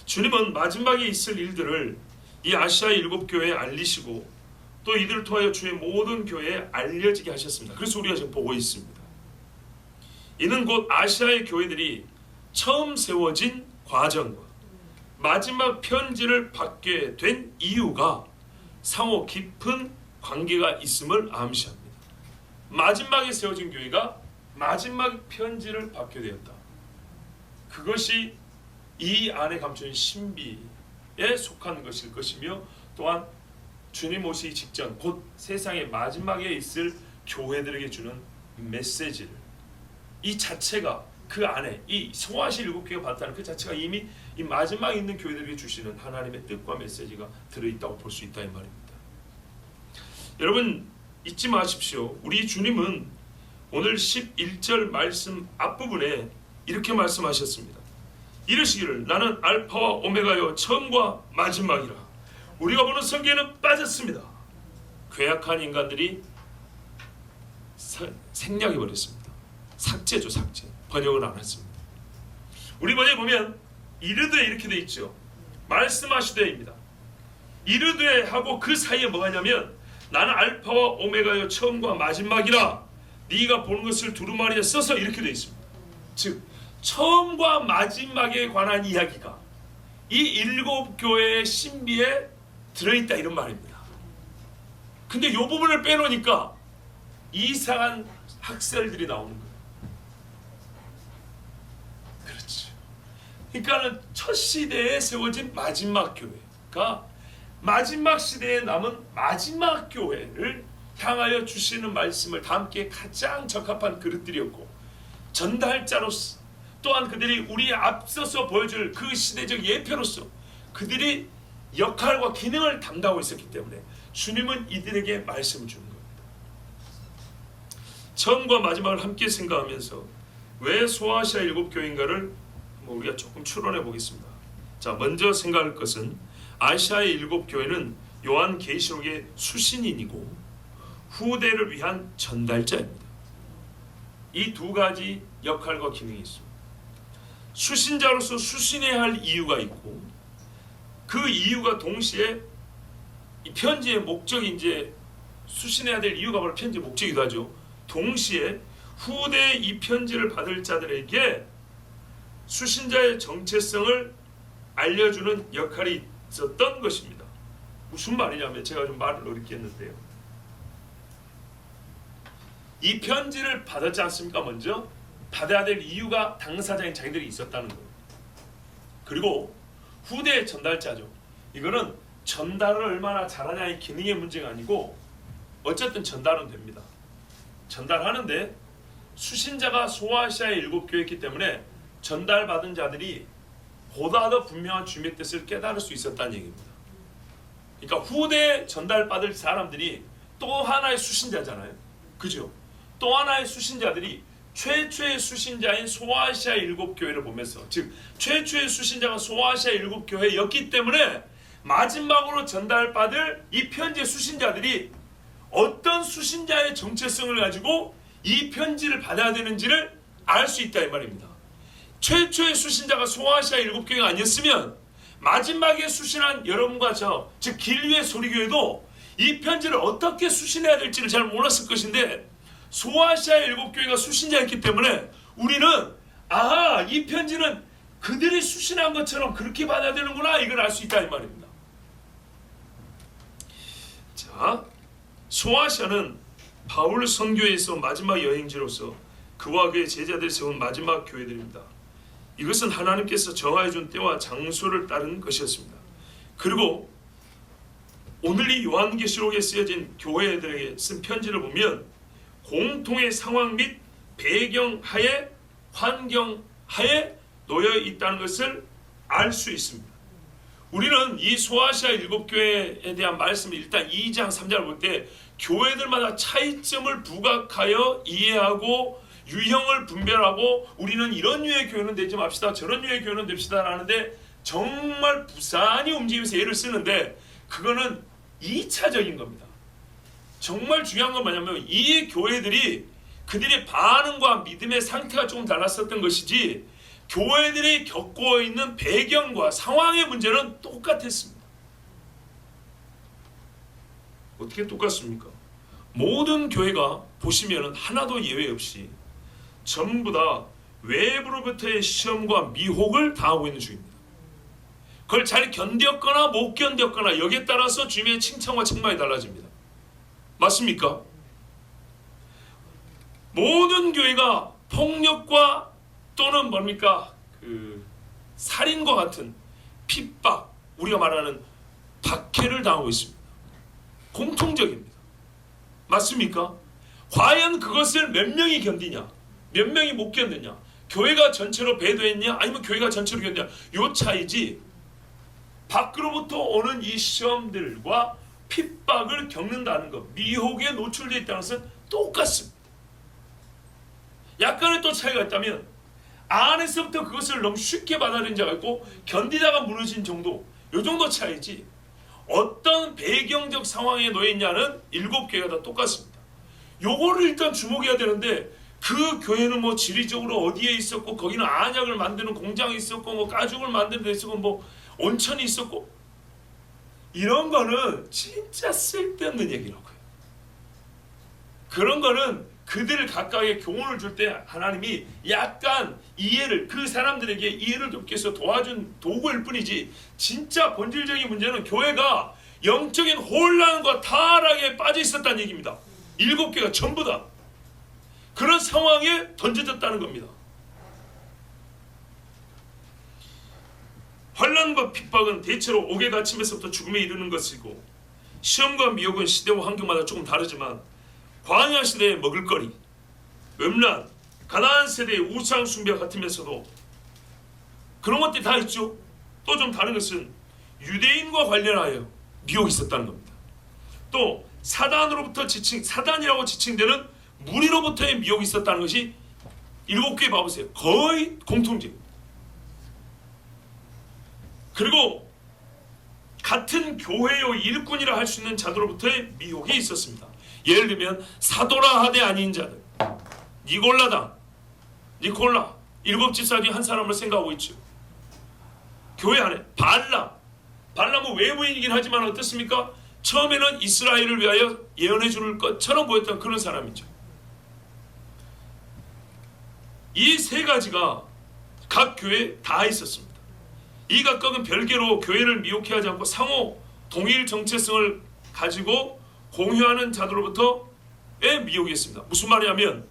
주님은 마지막에 있을 일들을 이 아시아 7교회에 알리시고 또 이들을 통하여 주의 모든 교회에 알려지게 하셨습니다. 그래서 우리가 지금 보고 있습니다. 이는 곧 아시아의 교회들이 처음 세워진 과정과 마지막 편지를 받게 된 이유가 상호 깊은 관계가 있음을 암시합니다. 마지막에 세워진 교회가 마지막 편지를 받게 되었다. 그것이 이 안에 감춰진 신비에 속한 것일 것이며 또한 주님 오시기 직전 곧 세상의 마지막에 있을 교회들에게 주는 메시지를 이 자체가 그 안에 이 소아시 7교회가 받았다는 그 자체가 이미 이 마지막에 있는 교회들에게 주시는 하나님의 뜻과 메시지가 들어있다고 볼 수 있다 이 말입니다. 여러분 잊지 마십시오. 우리 주님은 오늘 11절 말씀 앞부분에 이렇게 말씀하셨습니다. 이르시기를 나는 알파와 오메가요 처음과 마지막이라. 우리가 보는 성경에는 빠졌습니다. 괴악한 인간들이 생략해버렸습니다. 삭제죠, 삭제. 번역을 안 했습니다. 우리 번역에 보면 이르되 이렇게 돼 있죠. 말씀하시되입니다. 이르되 하고 그 사이에 뭐가 있냐면 나는 알파와 오메가요 처음과 마지막이라 네가 보는 것을 두루마리에 써서 이렇게 돼 있습니다. 즉 처음과 마지막에 관한 이야기가 이 7교회의 신비에 들어있다 이런 말입니다. 근데 이 부분을 빼놓으니까 이상한 학설들이 나오는 거예요. 그렇죠. 그러니까는 첫 시대에 세워진 마지막 교회가 마지막 시대에 남은 마지막 교회를 향하여 주시는 말씀을 담기에 가장 적합한 그릇들이었고 전달자로서 또한 그들이 우리의 앞서서 보여줄 그 시대적 예표로서 그들이 역할과 기능을 담당하고 있었기 때문에 주님은 이들에게 말씀을 주는 겁니다. 처음과 마지막을 함께 생각하면서 왜 소아시아 7교회인가를 우리가 조금 추론해 보겠습니다. 자, 먼저 생각할 것은 아시아의 7교회는 요한 계시록의 수신인이고 후대를 위한 전달자입니다. 이 두 가지 역할과 기능이 있습니다. 수신자로서 수신해야 할 이유가 있고 그 이유가 동시에 이 편지의 목적이 이제 수신해야 될 이유가 바로 편지의 목적이기도 하죠. 동시에 후대에 이 편지를 받을 자들에게 수신자의 정체성을 알려주는 역할이 있었던 것입니다. 무슨 말이냐면 제가 좀 말을 어렵게 했는데요. 이 편지를 받았지 않습니까? 먼저 받아야 될 이유가 당사자인 자기들이 있었다는 거예요. 그리고 후대 전달자죠. 이거는 전달을 얼마나 잘하냐의 기능의 문제가 아니고 어쨌든 전달은 됩니다. 전달하는데 수신자가 소아시아의 7교회였기 때문에 전달받은 자들이 보다 더 분명한 주님의 뜻을 깨달을 수 있었다는 얘기입니다. 그러니까 후대 전달받을 사람들이 또 하나의 수신자잖아요. 그죠? 또 하나의 수신자들이 최초의 수신자인 소아시아 7교회를 보면서, 즉 최초의 수신자가 소아시아 7교회였기 때문에 마지막으로 전달받을 이 편지의 수신자들이 어떤 수신자의 정체성을 가지고 이 편지를 받아야 되는지를 알 수 있다 이 말입니다. 최초의 수신자가 소아시아 7교회가 아니었으면 마지막에 수신한 여러분과 저, 즉 길류의 소리교회도 이 편지를 어떻게 수신해야 될지를 잘 몰랐을 것인데, 소아시아 7교회가 수신자였기 때문에 우리는 아하, 이 편지는 그들이 수신한 것처럼 그렇게 받아야 되는구나, 이걸 알 수 있다 이 말입니다. 자, 소아시아는 바울 선교에서 마지막 여행지로서 그와 그의 제자들이 세운 마지막 교회들입니다. 이것은 하나님께서 정하여 준 때와 장소를 따른 것이었습니다. 그리고 오늘 이 요한계시록에 쓰여진 교회들에게 쓴 편지를 보면 공통의 상황 및 배경 하에, 환경 하에 놓여 있다는 것을 알 수 있습니다. 우리는 이 소아시아 7교회에 대한 말씀을 일단 2장 3장을 볼 때 교회들마다 차이점을 부각하여 이해하고 유형을 분별하고 우리는 이런 류의 교회는 되지 맙시다, 저런 류의 교회는 됩시다 라는데 정말 부산히 움직이면서 예를 쓰는데 그거는 2차적인 겁니다. 정말 중요한 건 뭐냐면 이 교회들이 그들의 반응과 믿음의 상태가 조금 달랐었던 것이지 교회들이 겪고 있는 배경과 상황의 문제는 똑같았습니다. 어떻게 똑같습니까? 모든 교회가 보시면 하나도 예외 없이 전부 다 외부로부터의 시험과 미혹을 당하고 있는 중입니다. 그걸 잘 견뎠거나 못 견뎠거나 여기에 따라서 주님의 칭찬과 책망이 달라집니다. 맞습니까? 모든 교회가 폭력과 또는 뭡니까? 살인과 같은 핍박, 우리가 말하는 박해를 당하고 있습니다. 공통적입니다. 맞습니까? 과연 그것을 몇 명이 견디냐? 몇 명이 못 견디냐? 교회가 전체로 배도했냐? 아니면 교회가 전체로 견디냐? 요 차이지 밖으로부터 오는 이 시험들과 핍박을 겪는다는 것, 미혹에 노출되어 있다는 것은 똑같습니다. 약간의 또 차이가 있다면 안에서부터 그것을 너무 쉽게 받아들인 자가 있고 견디다가 무너진 정도, 요 정도 차이지 어떤 배경적 상황에 놓여 있냐는 7교회가 다 똑같습니다. 요거를 일단 주목해야 되는데 그 교회는 뭐 지리적으로 어디에 있었고 거기는 안약을 만드는 공장이 있었고 뭐 가죽을 만드는 데 있었고 뭐 온천이 있었고 이런 거는 진짜 쓸데없는 얘기라고요. 그런 거는 그들 각각의 교훈을 줄 때 하나님이 약간 이해를, 그 사람들에게 이해를 돕기 위해서 도와준 도구일 뿐이지 진짜 본질적인 문제는 교회가 영적인 혼란과 타락에 빠져 있었다는 얘기입니다. 7개가 전부 다 그런 상황에 던져졌다는 겁니다. 환난과 핍박은 대체로 옥에 갇힘에서부터 죽음에 이르는 것이고 시험과 미혹은 시대와 환경마다 조금 다르지만 광야 시대의 먹을거리, 음란, 가나안 세대의 우상 숭배 같으면서도 그런 것들이 다 있죠. 또 좀 다른 것은 유대인과 관련하여 미혹이 있었다는 겁니다. 또 사단으로부터 사단이라고 지칭되는 무리로부터의 미혹이 있었다는 것이 7개 봐보세요. 거의 공통적입니다. 그리고 같은 교회의 일꾼이라 할 수 있는 자들로부터의 미혹이 있었습니다. 예를 들면 사도라 하되 아닌 자들, 니콜라 7집사 중에 한 사람을 생각하고 있죠. 교회 안에 발람은 외부인이긴 하지만 어떻습니까? 처음에는 이스라엘을 위하여 예언해 줄 것처럼 보였던 그런 사람이죠. 이 세 가지가 각 교회에 다 있었습니다. 이 각각은 별개로 교회를 미혹해 하지 않고 상호 동일 정체성을 가지고 공유하는 자들로부터 미혹이었습니다. 무슨 말이냐면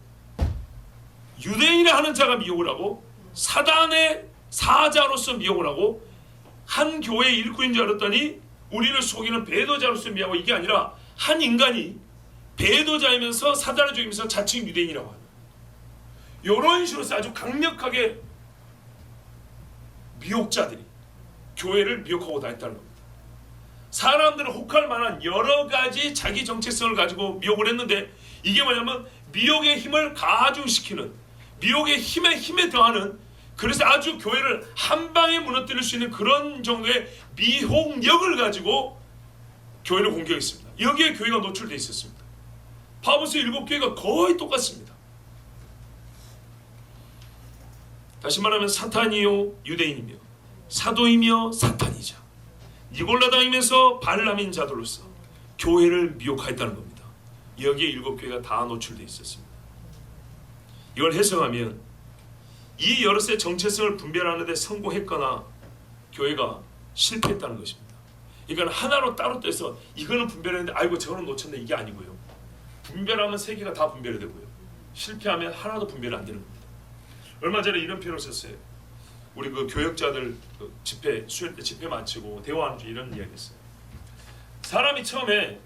유대인이라 하는 자가 미혹을 하고 사단의 사자로서 미혹을 하고 한 교회의 일꾼인 줄 알았더니 우리를 속이는 배도자로서 미혹하고, 이게 아니라 한 인간이 배도자이면서 사단을 죽이면서 자칭 유대인이라고 하는 이런 식으로 아주 강력하게 미혹자들이 교회를 미혹하고 다녔다는 겁니다. 사람들은 혹할 만한 여러 가지 자기 정체성을 가지고 미혹을 했는데, 이게 뭐냐면 미혹의 힘을 가중시키는, 미혹의 힘에 더하는, 그래서 아주 교회를 한 방에 무너뜨릴 수 있는 그런 정도의 미혹력을 가지고 교회를 공격했습니다. 여기에 교회가 노출되어 있었습니다. 파브스 7교회가 거의 똑같습니다. 다시 말하면 사탄이요 유대인이며 사도이며 사탄이자 니골라당이면서 발람인 자들로서 교회를 미혹하였다는 겁니다. 여기에 7교회가 다 노출되어 있었습니다. 이걸 해석하면 이 여럿의 정체성을 분별하는 데 성공했거나 교회가 실패했다는 것입니다. 그러니까 하나로 따로 떼서 이거는 분별했는데 아이고 저거는 놓쳤네, 이게 아니고요. 분별하면 세 개가 다 분별이 되고요. 실패하면 하나도 분별이 안 되는 겁니다. 얼마 전에 이런 표현을 썼어요. 우리 그 교역자들 집회 수요일 때 집회 마치고 대화하는 중 이런 이야기 했어요. 사람이 처음에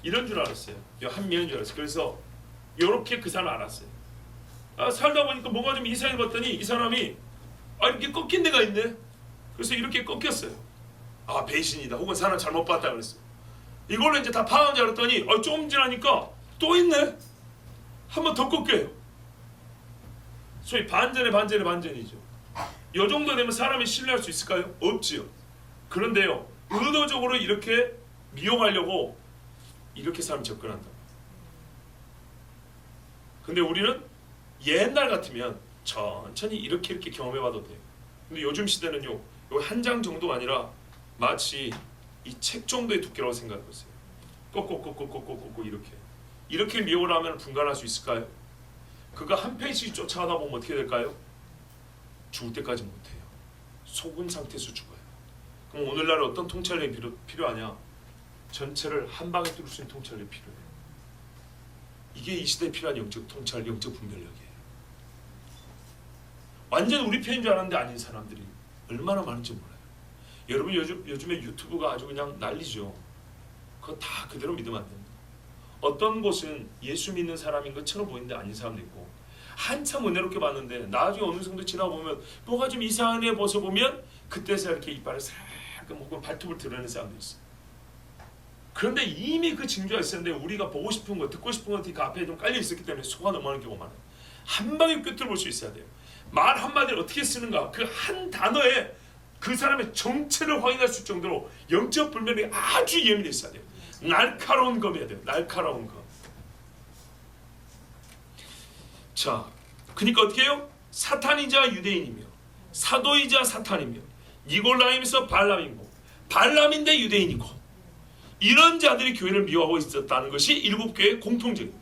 이런 줄 알았어요. 한미인 줄 알았어요. 그래서 이렇게 그 사람 알았어요. 살다 보니까 뭔가 좀 이상해 봤더니 이 사람이 이렇게 꺾인 데가 있네. 그래서 이렇게 꺾였어요. 배신이다, 혹은 사람 잘못 봤다 그랬어요. 이걸로 이제 다 파악한 줄 알았더니 좀 지나니까 또 있네. 한 번 더 꺾여요. 소위 반전의 반전이죠. 이 정도 되면 사람이 신뢰할 수 있을까요? 없지요. 그런데요, 의도적으로 이렇게 미용하려고 이렇게 사람이 접근한다. 근데 우리는 옛날 같으면 천천히 이렇게 경험해봐도 돼요. 근데 요즘 시대는요, 한 장 정도가 아니라 마치 이 책 정도의 두께라고 생각해보세요. 꼭꼭꼭꼭꼭꼭꼭 이렇게 미혹을 하면 분간할 수 있을까요? 그거 한 페이지 쫓아가다 보면 어떻게 될까요? 죽을 때까지 못해요. 속은 상태에서 죽어요. 그럼 오늘날 어떤 통찰력이 필요하냐? 전체를 한 방에 뚫을 수 있는 통찰력이 필요해요. 이게 이 시대에 필요한 영적 통찰, 영적 분별력이에요. 완전 우리 편인 줄 알았는데 아닌 사람들이 얼마나 많은지 몰라요. 여러분 요즘에 유튜브가 아주 그냥 난리죠. 그거 다 그대로 믿으면 안 됩니다. 어떤 곳은 예수 믿는 사람인 것처럼 보이는데 아닌 사람도 있고, 한참 은혜롭게 봤는데 나중에 어느 정도 지나보면 뭐가 좀 이상해 벗어보면 그때서 이렇게 이빨을 싹 먹고 발톱을 드러내는 사람도 있어요. 그런데 이미 그 징조가 있었는데 우리가 보고 싶은 거, 듣고 싶은 것들이 그 앞에 좀 깔려 있었기 때문에 속아 넘어가는 경우가 많아요. 한 방에 끝을 볼 수 있어야 돼요. 말 한마디를 어떻게 쓰는가, 그 한 단어에 그 사람의 정체를 확인할 수 있을 정도로 영적 분별력이 아주 예민해 있어야 돼요. 날카로운 검이어야 돼요. 날카로운 검. 자, 그러니까 어떻게 해요? 사탄이자 유대인이며 사도이자 사탄이며 니골라임에서 발람이고 발람인데 유대인이고, 이런 자들이 교회를 미워하고 있었다는 것이 7교회의 공통적입니다.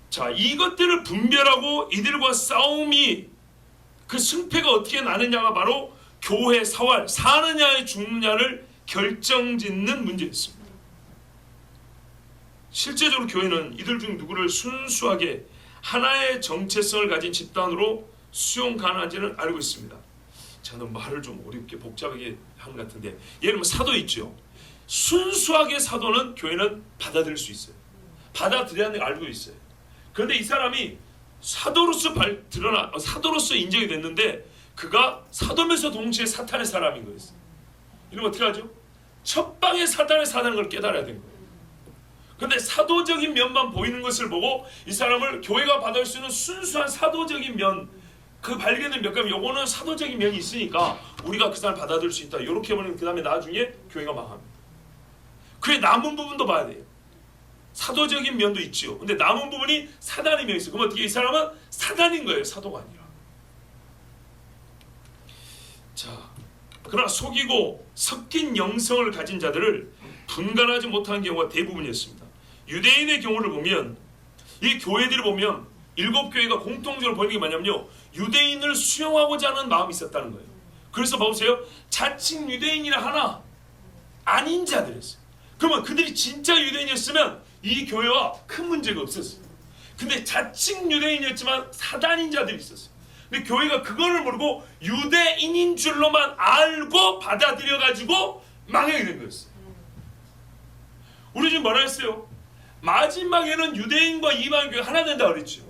자, 이것들을 분별하고 이들과 싸움이, 그 승패가 어떻게 나느냐가 바로 교회 사활, 사느냐 죽느냐를 결정짓는 문제였습니다. 실제적으로 교회는 이들 중 누구를 순수하게 하나의 정체성을 가진 집단으로 수용 가능한지는 알고 있습니다. 저는 말을 좀 어렵게 복잡하게 한 것 같은데, 예를 들면 사도 있죠. 순수하게 사도는 교회는 받아들일 수 있어요. 받아들여야 하는 걸 알고 있어요. 그런데 이 사람이 사도로서 사도로서 인정이 됐는데 그가 사도면서 동시에 사탄의 사람인 거였어요. 이러면 어떻게 하죠? 첫 방에 사단의 걸 깨달아야 되는 거예요. 그런데 사도적인 면만 보이는 것을 보고 이 사람을 교회가 받아들일 수 있는 순수한 사도적인 면, 그 발견된 몇 가지, 요거는 사도적인 면이 있으니까 우리가 그 사람을 받아들일 수 있다, 이렇게 해버리면 그 다음에 나중에 교회가 망합니다. 그의 남은 부분도 봐야 돼요. 사도적인 면도 있지요. 근데 남은 부분이 사단의 면이 있어요. 그럼 어떻게, 이 사람은 사단인 거예요, 사도가 아니라. 자, 그러나 속이고 섞인 영성을 가진 자들을 분간하지 못하는 경우가 대부분이었습니다. 유대인의 경우를 보면, 이 교회들을 보면 7교회가 공통적으로 보이는 게 뭐냐면요, 유대인을 수용하고자 하는 마음이 있었다는 거예요. 그래서 보세요, 자칭 유대인이라 하나 아닌 자들이었어요. 그러면 그들이 진짜 유대인이었으면 이 교회와 큰 문제가 없었어요. 근데 자칭 유대인이었지만 사단인 자들이 있었어요. 근데 교회가 그거를 모르고 유대인인 줄로만 알고 받아들여가지고 망하게 된 거였어요. 우리 지금 뭐라 했어요? 마지막에는 유대인과 이방인 교회 하나 된다 그랬죠.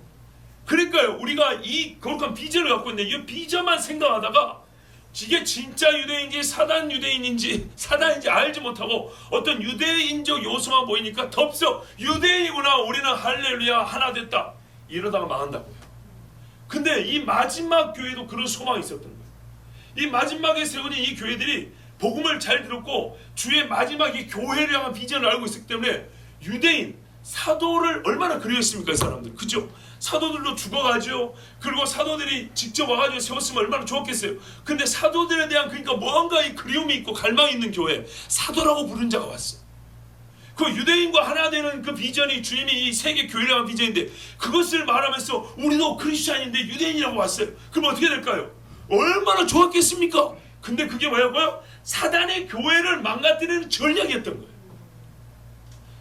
그러니까요, 우리가 이 거룩한 비전을 갖고 있는데 이 비전만 생각하다가 이게 진짜 유대인인지 사단 유대인인지 사단인지 알지 못하고 어떤 유대인적 요소만 보이니까 덥석 유대인이구나, 우리는 할렐루야 하나 됐다, 이러다가 망한다고요. 근데 이 마지막 교회도 그런 소망이 있었던 거예요. 이 마지막에 세워진 이 교회들이 복음을 잘 들었고 주의 마지막 이 교회를 향한 비전을 알고 있었기 때문에 유대인 사도를 얼마나 그리웠습니까, 이 사람들. 그죠? 사도들도 죽어가죠. 그리고 사도들이 직접 와가지고 세웠으면 얼마나 좋았겠어요. 근데 사도들에 대한 그러니까 뭔가 이 그리움이 있고 갈망이 있는 교회, 사도라고 부른 자가 왔어요. 그 유대인과 하나 되는 그 비전이 주님이 이 세계 교회를 향한 비전인데 그것을 말하면서 우리도 크리스찬인데 유대인이라고 왔어요. 그럼 어떻게 될까요? 얼마나 좋았겠습니까? 근데 그게 뭐였고요? 사단의 교회를 망가뜨리는 전략이었던 거예요.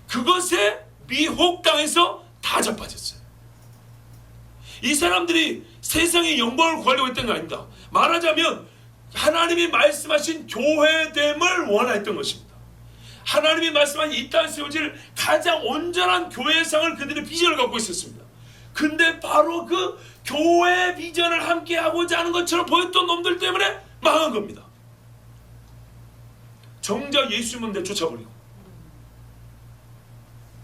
그것에 미혹당해서 다 자빠졌어요. 이 사람들이 세상의 영광을 구하려고 했던 게 아닙니다. 말하자면 하나님이 말씀하신 교회됨을 원했던 것입니다. 하나님이 말씀한 이 땅에 세워질 가장 온전한 교회의 상을 그들의 비전을 갖고 있었습니다. 근데 바로 그 교회 비전을 함께 하고자 하는 것처럼 보였던 놈들 때문에 망한 겁니다. 정작 예수님은 내쫓아버리고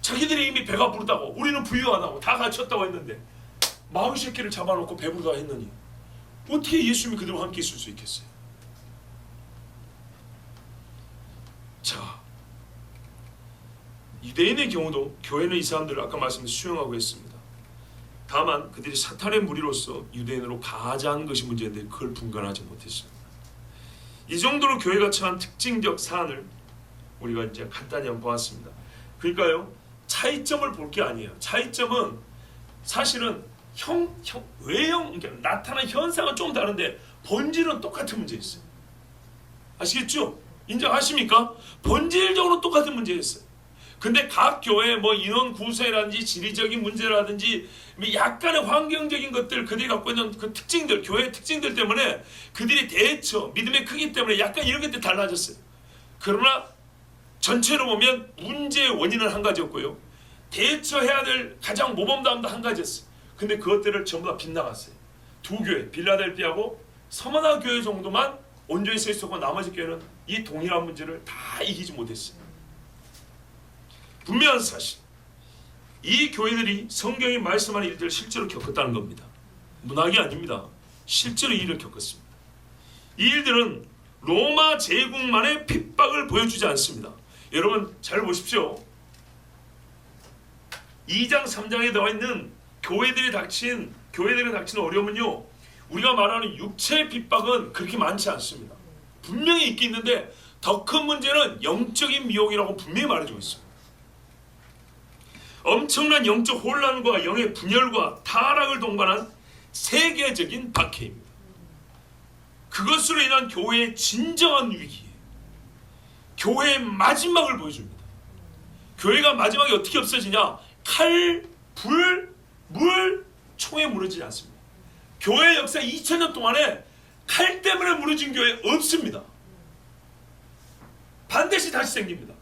자기들이 이미 배가 부르다고 우리는 부유하다고 다 갖췄다고 했는데 40새끼를 잡아놓고 배부르다 했느니 어떻게 예수님이 그들과 함께 있을 수 있겠어요? 자, 유대인의 경우도 교회는 이 사람들을 아까 말씀드린 수용하고 있습니다. 다만 그들이 사탄의 무리로서 유대인으로 가자한 것이 문제인데 그걸 분간하지 못했습니다. 이 정도로 교회가 처한 특징적 사안을 우리가 이제 간단히 한번 보았습니다. 그러니까요, 차이점을 볼 게 아니에요. 차이점은 사실은 외형, 그러니까 나타난 현상은 좀 다른데 본질은 똑같은 문제 있어요. 아시겠죠? 인정하십니까? 본질적으로 똑같은 문제였어요. 근데 각 교회 뭐 인원 구성이라든지 지리적인 문제라든지 약간의 환경적인 것들, 그들이 갖고 있는 그 특징들, 교회의 특징들 때문에 그들이 대처, 믿음의 크기 때문에 약간 이런 것들이 달라졌어요. 그러나 전체로 보면 문제의 원인은 한 가지였고요, 대처해야 될 가장 모범담도 한 가지였어요. 근데 그것들을 전부 다 빗나갔어요. 두 교회, 빌라델피아하고 서머나 교회 정도만 온전히 서 있었고 나머지 교회는 이 동일한 문제를 다 이기지 못했어요. 분명한 사실, 이 교회들이 성경이 말씀하는 일들을 실제로 겪었다는 겁니다. 문학이 아닙니다. 실제로 이 일을 겪었습니다. 이 일들은 로마 제국만의 핍박을 보여주지 않습니다. 여러분 잘 보십시오. 2장 3장에 나와 있는 교회들이 닥친 어려움은요, 우리가 말하는 육체의 핍박은 그렇게 많지 않습니다. 분명히 있긴 있는데 더 큰 문제는 영적인 미혹이라고 분명히 말해주고 있습니다. 엄청난 영적 혼란과 영의 분열과 타락을 동반한 세계적인 박해입니다. 그것으로 인한 교회의 진정한 위기에 교회의 마지막을 보여줍니다. 교회가 마지막에 어떻게 없어지냐? 칼, 불, 물, 총에 무너지지 않습니다. 교회 역사 2000년 동안에 칼 때문에 무너진 교회 없습니다. 반드시 다시 생깁니다.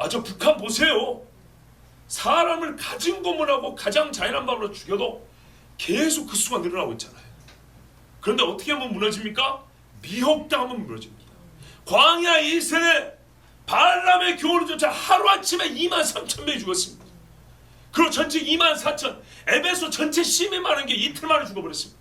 저 북한 보세요. 사람을 가진 고문하고 가장 잔인한 방법으로 죽여도 계속 그 수가 늘어나고 있잖아요. 그런데 어떻게 하면 무너집니까? 미혹당하면 무너집니다. 광야 이스라엘 발람의 교훈조차 하루아침에 23,000명이 죽었습니다. 그리고 전체 24,000, 에베소 전체 심히 많은 게 이틀 만에 죽어버렸습니다.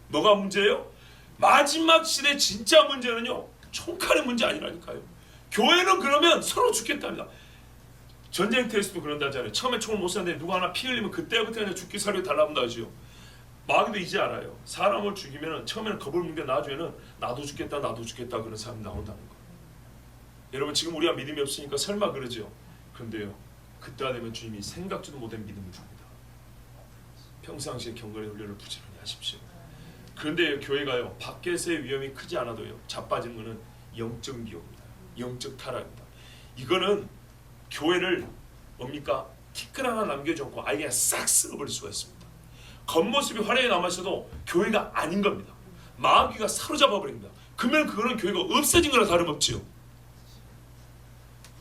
뭐가 문제예요? 마지막 시대 진짜 문제는요, 총칼의 문제 아니라니까요. 교회는 그러면 서로 죽겠답니다. 전쟁터에서도 그런다잖아요. 처음에 총을 못 쐈는데 누가 하나 피 흘리면 그때부터 그냥 죽기 살기 달라붙는다 하죠. 마귀도 이제 알아요. 사람을 죽이면 처음에는 겁을 먹게 나중에는 나도 죽겠다 그런 사람이 나온다는 거. 여러분 지금 우리가 믿음이 없으니까 설마 그러죠. 그런데요, 그때가 되면 주님이 생각지도 못한 믿음을 줍니다. 평상시에 경건의 훈련을 부지런히 하십시오. 그런데 교회가요, 밖에서의 위험이 크지 않아도요, 자빠진 것은 영적 미혹입니다. 영적 타락입니다. 이거는 교회를 뭡니까? 티끌 하나 남겨주지 않고 아예 그냥 싹 쓸어버릴 수가 있습니다. 겉모습이 화려하게 남아있어도 교회가 아닌 겁니다. 마귀가 사로잡아 버립니다. 그러면 그거는 교회가 없어진 거나 다름없지요.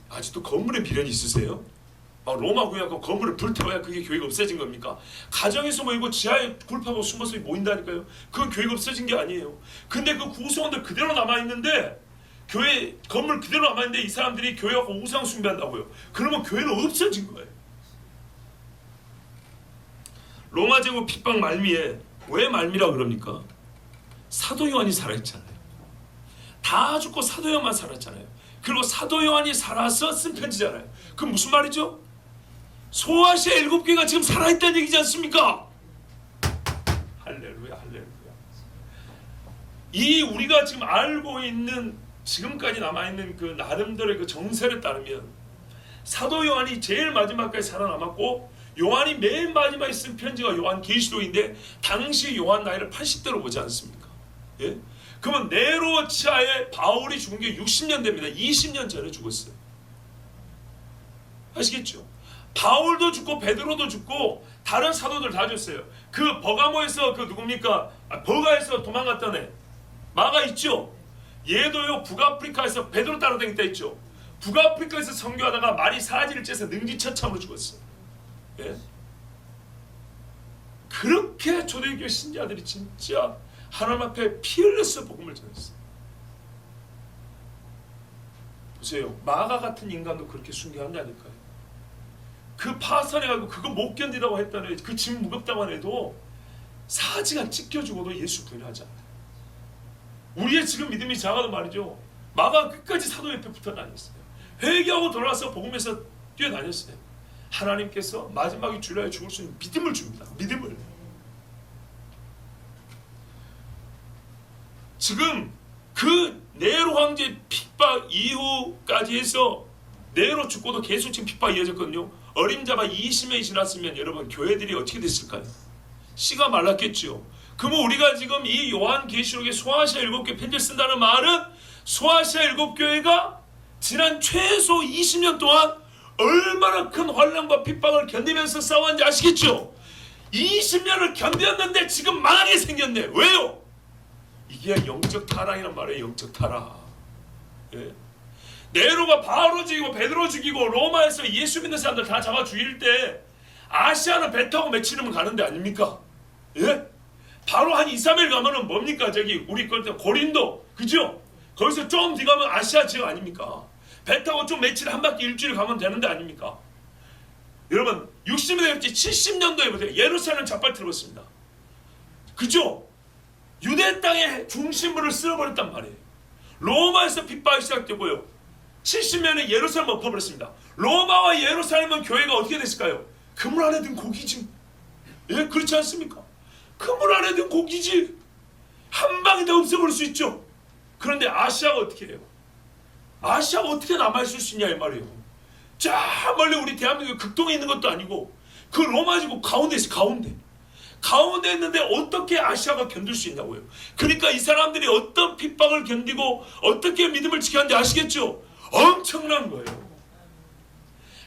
아직도 건물에 비련이 있으세요? 막 로마 구약하고 건물을 불태워야 그게 교회가 없어진 겁니까? 가정에서 모이고 지하에 굴파고 숨어서 모인다니까요. 그건 교회가 없어진 게 아니에요. 근데 그 구성원들 그대로 남아있는데, 교회 건물 그대로 남아있는데 이 사람들이 교회하고 우상 숭배한다고요. 그러면 교회는 없어진 거예요. 로마 제국 핍박 말미에 왜 말미라 그럽니까? 사도 요한이 살아있잖아요. 다 죽고 사도 요한만 살았잖아요. 그리고 사도 요한이 살아서 쓴 편지잖아요. 그럼 무슨 말이죠? 소아시아 7교회가 지금 살아있다는 얘기지 않습니까? 할렐루야, 할렐루야. 이 우리가 지금 알고 있는, 지금까지 남아있는 그 나름대로의 그 정세를 따르면 사도 요한이 제일 마지막까지 살아남았고, 요한이 맨 마지막에 쓴 편지가 요한계시록인데 당시 요한 나이를 80대로 보지 않습니까? 예? 그러면 네로 치하에 바울이 죽은 게 60년 됩니다. 20년 전에 죽었어요. 아시겠죠? 바울도 죽고 베드로도 죽고 다른 사도들 다 죽었어요. 그 버가모에서 그 누굽니까? 버가에서 도망갔던 애 마가 있죠? 얘도요 북아프리카에서 베드로 따라다녔다 있죠? 북아프리카에서 선교하다가 말이 사지를 째서 능지처참으로 죽었어요. 예? 그렇게 초대교회 신자들이 진짜 하나님 앞에 피 흘려서 복음을 전했어요. 보세요. 마가 같은 인간도 그렇게 순교한다니까요. 그 파산해가지고 그거 못 견디다고 했다는, 그 짐 무겁다고 해도 사지가 찢겨 죽어도 예수 부인하잖아요. 우리의 지금 믿음이 작아도 말이죠. 마가 끝까지 사도 옆에 붙어 다녔어요. 회개하고 돌아와서 복음에서 뛰어다녔어요. 하나님께서 마지막에 주려 죽을 수 있는 믿음을 줍니다. 믿음을. 지금 그 네로 황제 핍박 이후까지 해서 네로 죽고도 계속 지금 핍박이 이어졌거든요. 어림잡아 20년이 지났으면 여러분 교회들이 어떻게 됐을까요? 씨가 말랐겠죠. 그러면 우리가 지금 이 요한계시록에 소아시아 7교회 편지를 쓴다는 말은 소아시아 7교회가 지난 최소 20년 동안 얼마나 큰 환난과 핍박을 견디면서 싸웠는지 아시겠죠? 20년을 견뎠는데 지금 망하게 생겼네. 왜요? 이게 영적 타락이란 말이에요. 영적 타락. 예? 네로가 바울을 죽이고 베드로 죽이고 로마에서 예수 믿는 사람들 다 잡아 죽일 때 아시아는 배 타고 며칠이면 가는데 아닙니까? 예? 바로 한 2, 3일 가면은 뭡니까? 저기 우리 걸 고린도, 그죠? 거기서 좀 뒤 가면 아시아 지역 아닙니까? 배 타고 좀 며칠 한 바퀴 일주일 가면 되는데 아닙니까? 여러분 60년대 70년도에 보세요. 예루살렘 잡아들었습니다. 그죠? 유대 땅의 중심부를 쓸어버렸단 말이에요. 로마에서 핍박이 시작되고요. 70년에 예루살렘을 엎어버렸습니다. 로마와 예루살렘은 교회가 어떻게 됐을까요? 그물 안에 든 고기지. 예, 그렇지 않습니까? 그물 안에 든 고기지. 한 방에 다 없애버릴 수 있죠. 그런데 아시아가 어떻게 해요? 아시아가 어떻게 남아있을 수 있냐 이 말이에요. 저 멀리 우리 대한민국 극동에 있는 것도 아니고 그 로마지구 가운데 있어. 가운데 있는데 어떻게 아시아가 견딜 수 있냐고요. 그러니까 이 사람들이 어떤 핍박을 견디고 어떻게 믿음을 지켰는지 아시겠죠? 엄청난 거예요.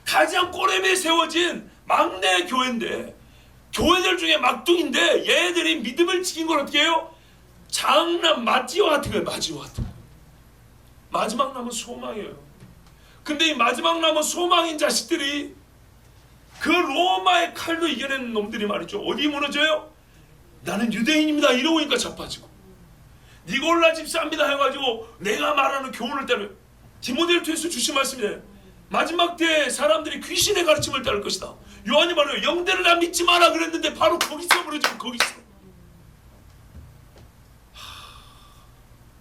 가장 꼬레비에 세워진 막내 교회인데, 교회들 중에 막둥인데 얘들이 믿음을 지킨 걸 어떻게 해요? 장남 마지와 같은 거예요. 마지와 같은 거. 마지막 남은 소망이에요. 근데 이 마지막 남은 소망인 자식들이 그 로마의 칼도 이겨내는 놈들이 말이죠. 어디 무너져요? 나는 유대인입니다 이러고 오니까 자빠지고, 니골라 집사입니다 해가지고 내가 말하는 교훈을 따르. 디모데후서 주신 말씀이에요. 마지막 때 사람들이 귀신의 가르침을 따를 것이다. 요한이 말해요. 영대를 다 믿지 마라 그랬는데 바로 거기서 무너지고 거기서.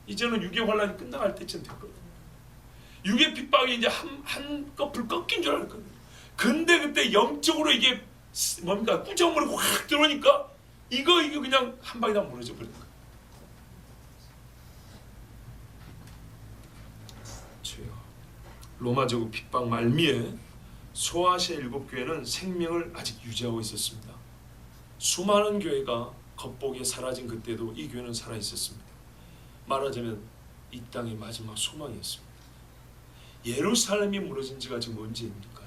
이제는 육의 환란이 끝나갈 때쯤 됐거든. 육의 핍박이 이제 한 거풀 꺾인 줄 알거든. 근데 그때 영적으로 이게 뭡니까? 꾸정물이 확 들어오니까 이거 그냥 한 방에 다 무너져 버린 거야. 로마 제국 핍박 말미에 소아시아 7교회는 생명을 아직 유지하고 있었습니다. 수많은 교회가 겉보기에 사라진 그때도 이 교회는 살아 있었습니다. 말하자면 이 땅의 마지막 소망이었습니다. 예루살렘이 무너진 지가 지금 언제입니까?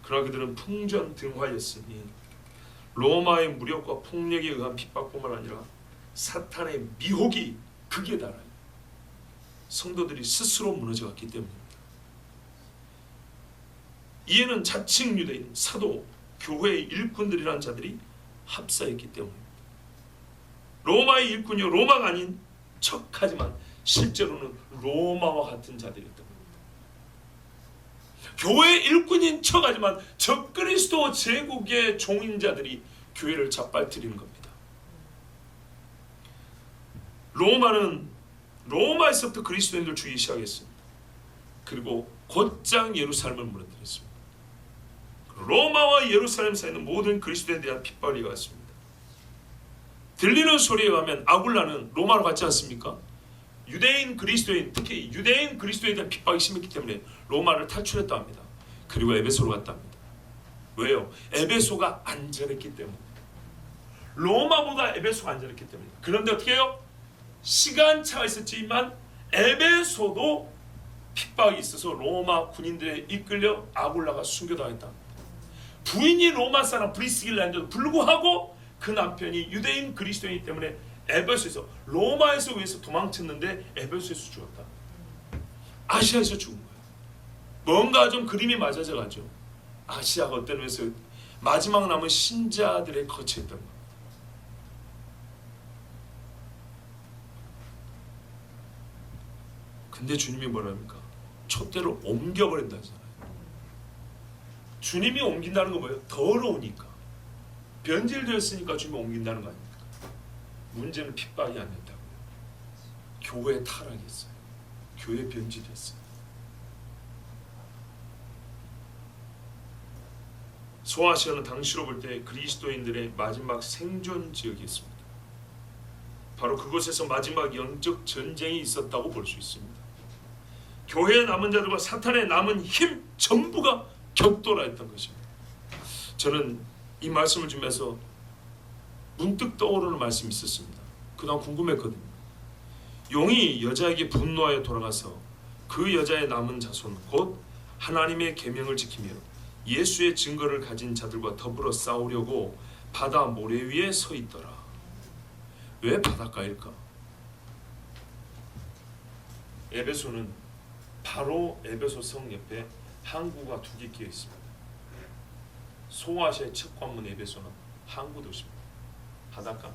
그러나 그들은 풍전등화였으니 로마의 무력과 폭력에 의한 핍박뿐만 아니라 사탄의 미혹이 극에 달하여 성도들이 스스로 무너져갔기 때문입니다. 이에는 자칭 유대인, 사도, 교회의 일꾼들이라는 자들이 합사했기 때문입니다. 로마의 일꾼이요, 로마가 아닌 척하지만 실제로는 로마와 같은 자들이었던 겁니다. 교회의 일꾼인 척하지만 적그리스도 제국의 종인 자들이 교회를 잡아뜨리는 겁니다. 로마는 로마에서부터 그리스도인들 죽이기 시작했습니다. 그리고 곧장 예루살렘을 무너뜨렸습니다. 로마와 예루살렘 사이는 모든 그리스도인에 대한 핍박이 갔습니다. 들리는 소리에 의하면 아굴라는 로마로 갔지 않습니까? 유대인 그리스도인, 특히 유대인 그리스도인에 대한 핍박이 심했기 때문에 로마를 탈출했다 합니다. 그리고 에베소로 갔다 합니다. 왜요? 에베소가 안전했기 때문에. 로마보다 에베소가 안전했기 때문에. 그런데 어떻게 해요? 시간차가 있었지만 에베소도 핍박이 있어서 로마 군인들에 이끌려 아굴라가 순교당했다. 부인이 로마 사람 브리스길라인데도 불구하고 그 남편이 유대인 그리스도인이기 때문에 에베소에서, 로마에서 위해서 도망쳤는데 에베소에서 죽었다. 아시아에서 죽은 거예요. 뭔가 좀 그림이 맞아져 가죠. 아시아가 어떤 면에서 마지막 남은 신자들의 거처였던 거예요. 근데 주님이 뭐랍니까? 촛대로 옮겨버린다잖아요. 주님이 옮긴다는 건 뭐예요? 더러우니까. 변질되었으니까 주님이 옮긴다는 거 아닙니까? 문제는 핍박이 아니었다고요. 교회 타락했어요. 교회 변질했어요. 소아시아는 당시로 볼 때 그리스도인들의 마지막 생존 지역이었습니다. 바로 그곳에서 마지막 영적 전쟁이 있었다고 볼 수 있습니다. 교회의 남은 자들과 사탄의 남은 힘 전부가 격돌하였던 것입니다. 저는 이 말씀을 주면서 문득 떠오르는 말씀이 있었습니다. 그동안 궁금했거든요. 용이 여자에게 분노하여 돌아가서 그 여자의 남은 자손 곧 하나님의 계명을 지키며 예수의 증거를 가진 자들과 더불어 싸우려고 바다 모래 위에 서 있더라. 왜 바닷가일까? 에베소는 바로 에베소 성 옆에 항구가 2개 끼어 있습니다. 소아시아의 첫 관문 에베소는 항구 도시입니다. 바닷가.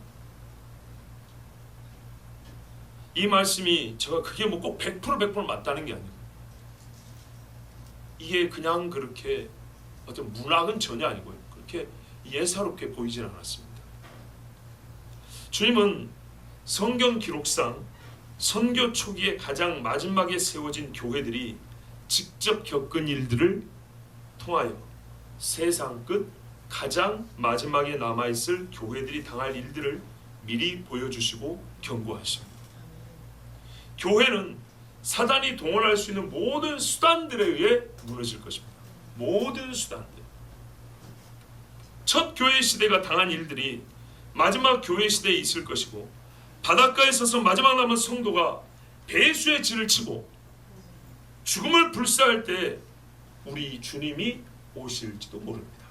이 말씀이 제가 그게 뭐 꼭 100% 맞다는 게 아니고, 이게 그냥 그렇게 어떤 문학은 전혀 아니고요. 그렇게 예사롭게 보이진 않았습니다. 주님은 성경 기록상 선교 초기에 가장 마지막에 세워진 교회들이 직접 겪은 일들을 통하여 세상 끝 가장 마지막에 남아있을 교회들이 당할 일들을 미리 보여주시고 경고하십니다. 교회는 사단이 동원할 수 있는 모든 수단들에 의해 무너질 것입니다. 모든 수단들. 첫 교회 시대가 당한 일들이 마지막 교회 시대에 있을 것이고, 바닷가에 서서 마지막 남은 성도가 배수의 질을 치고 죽음을 불사할 때 우리 주님이 오실지도 모릅니다.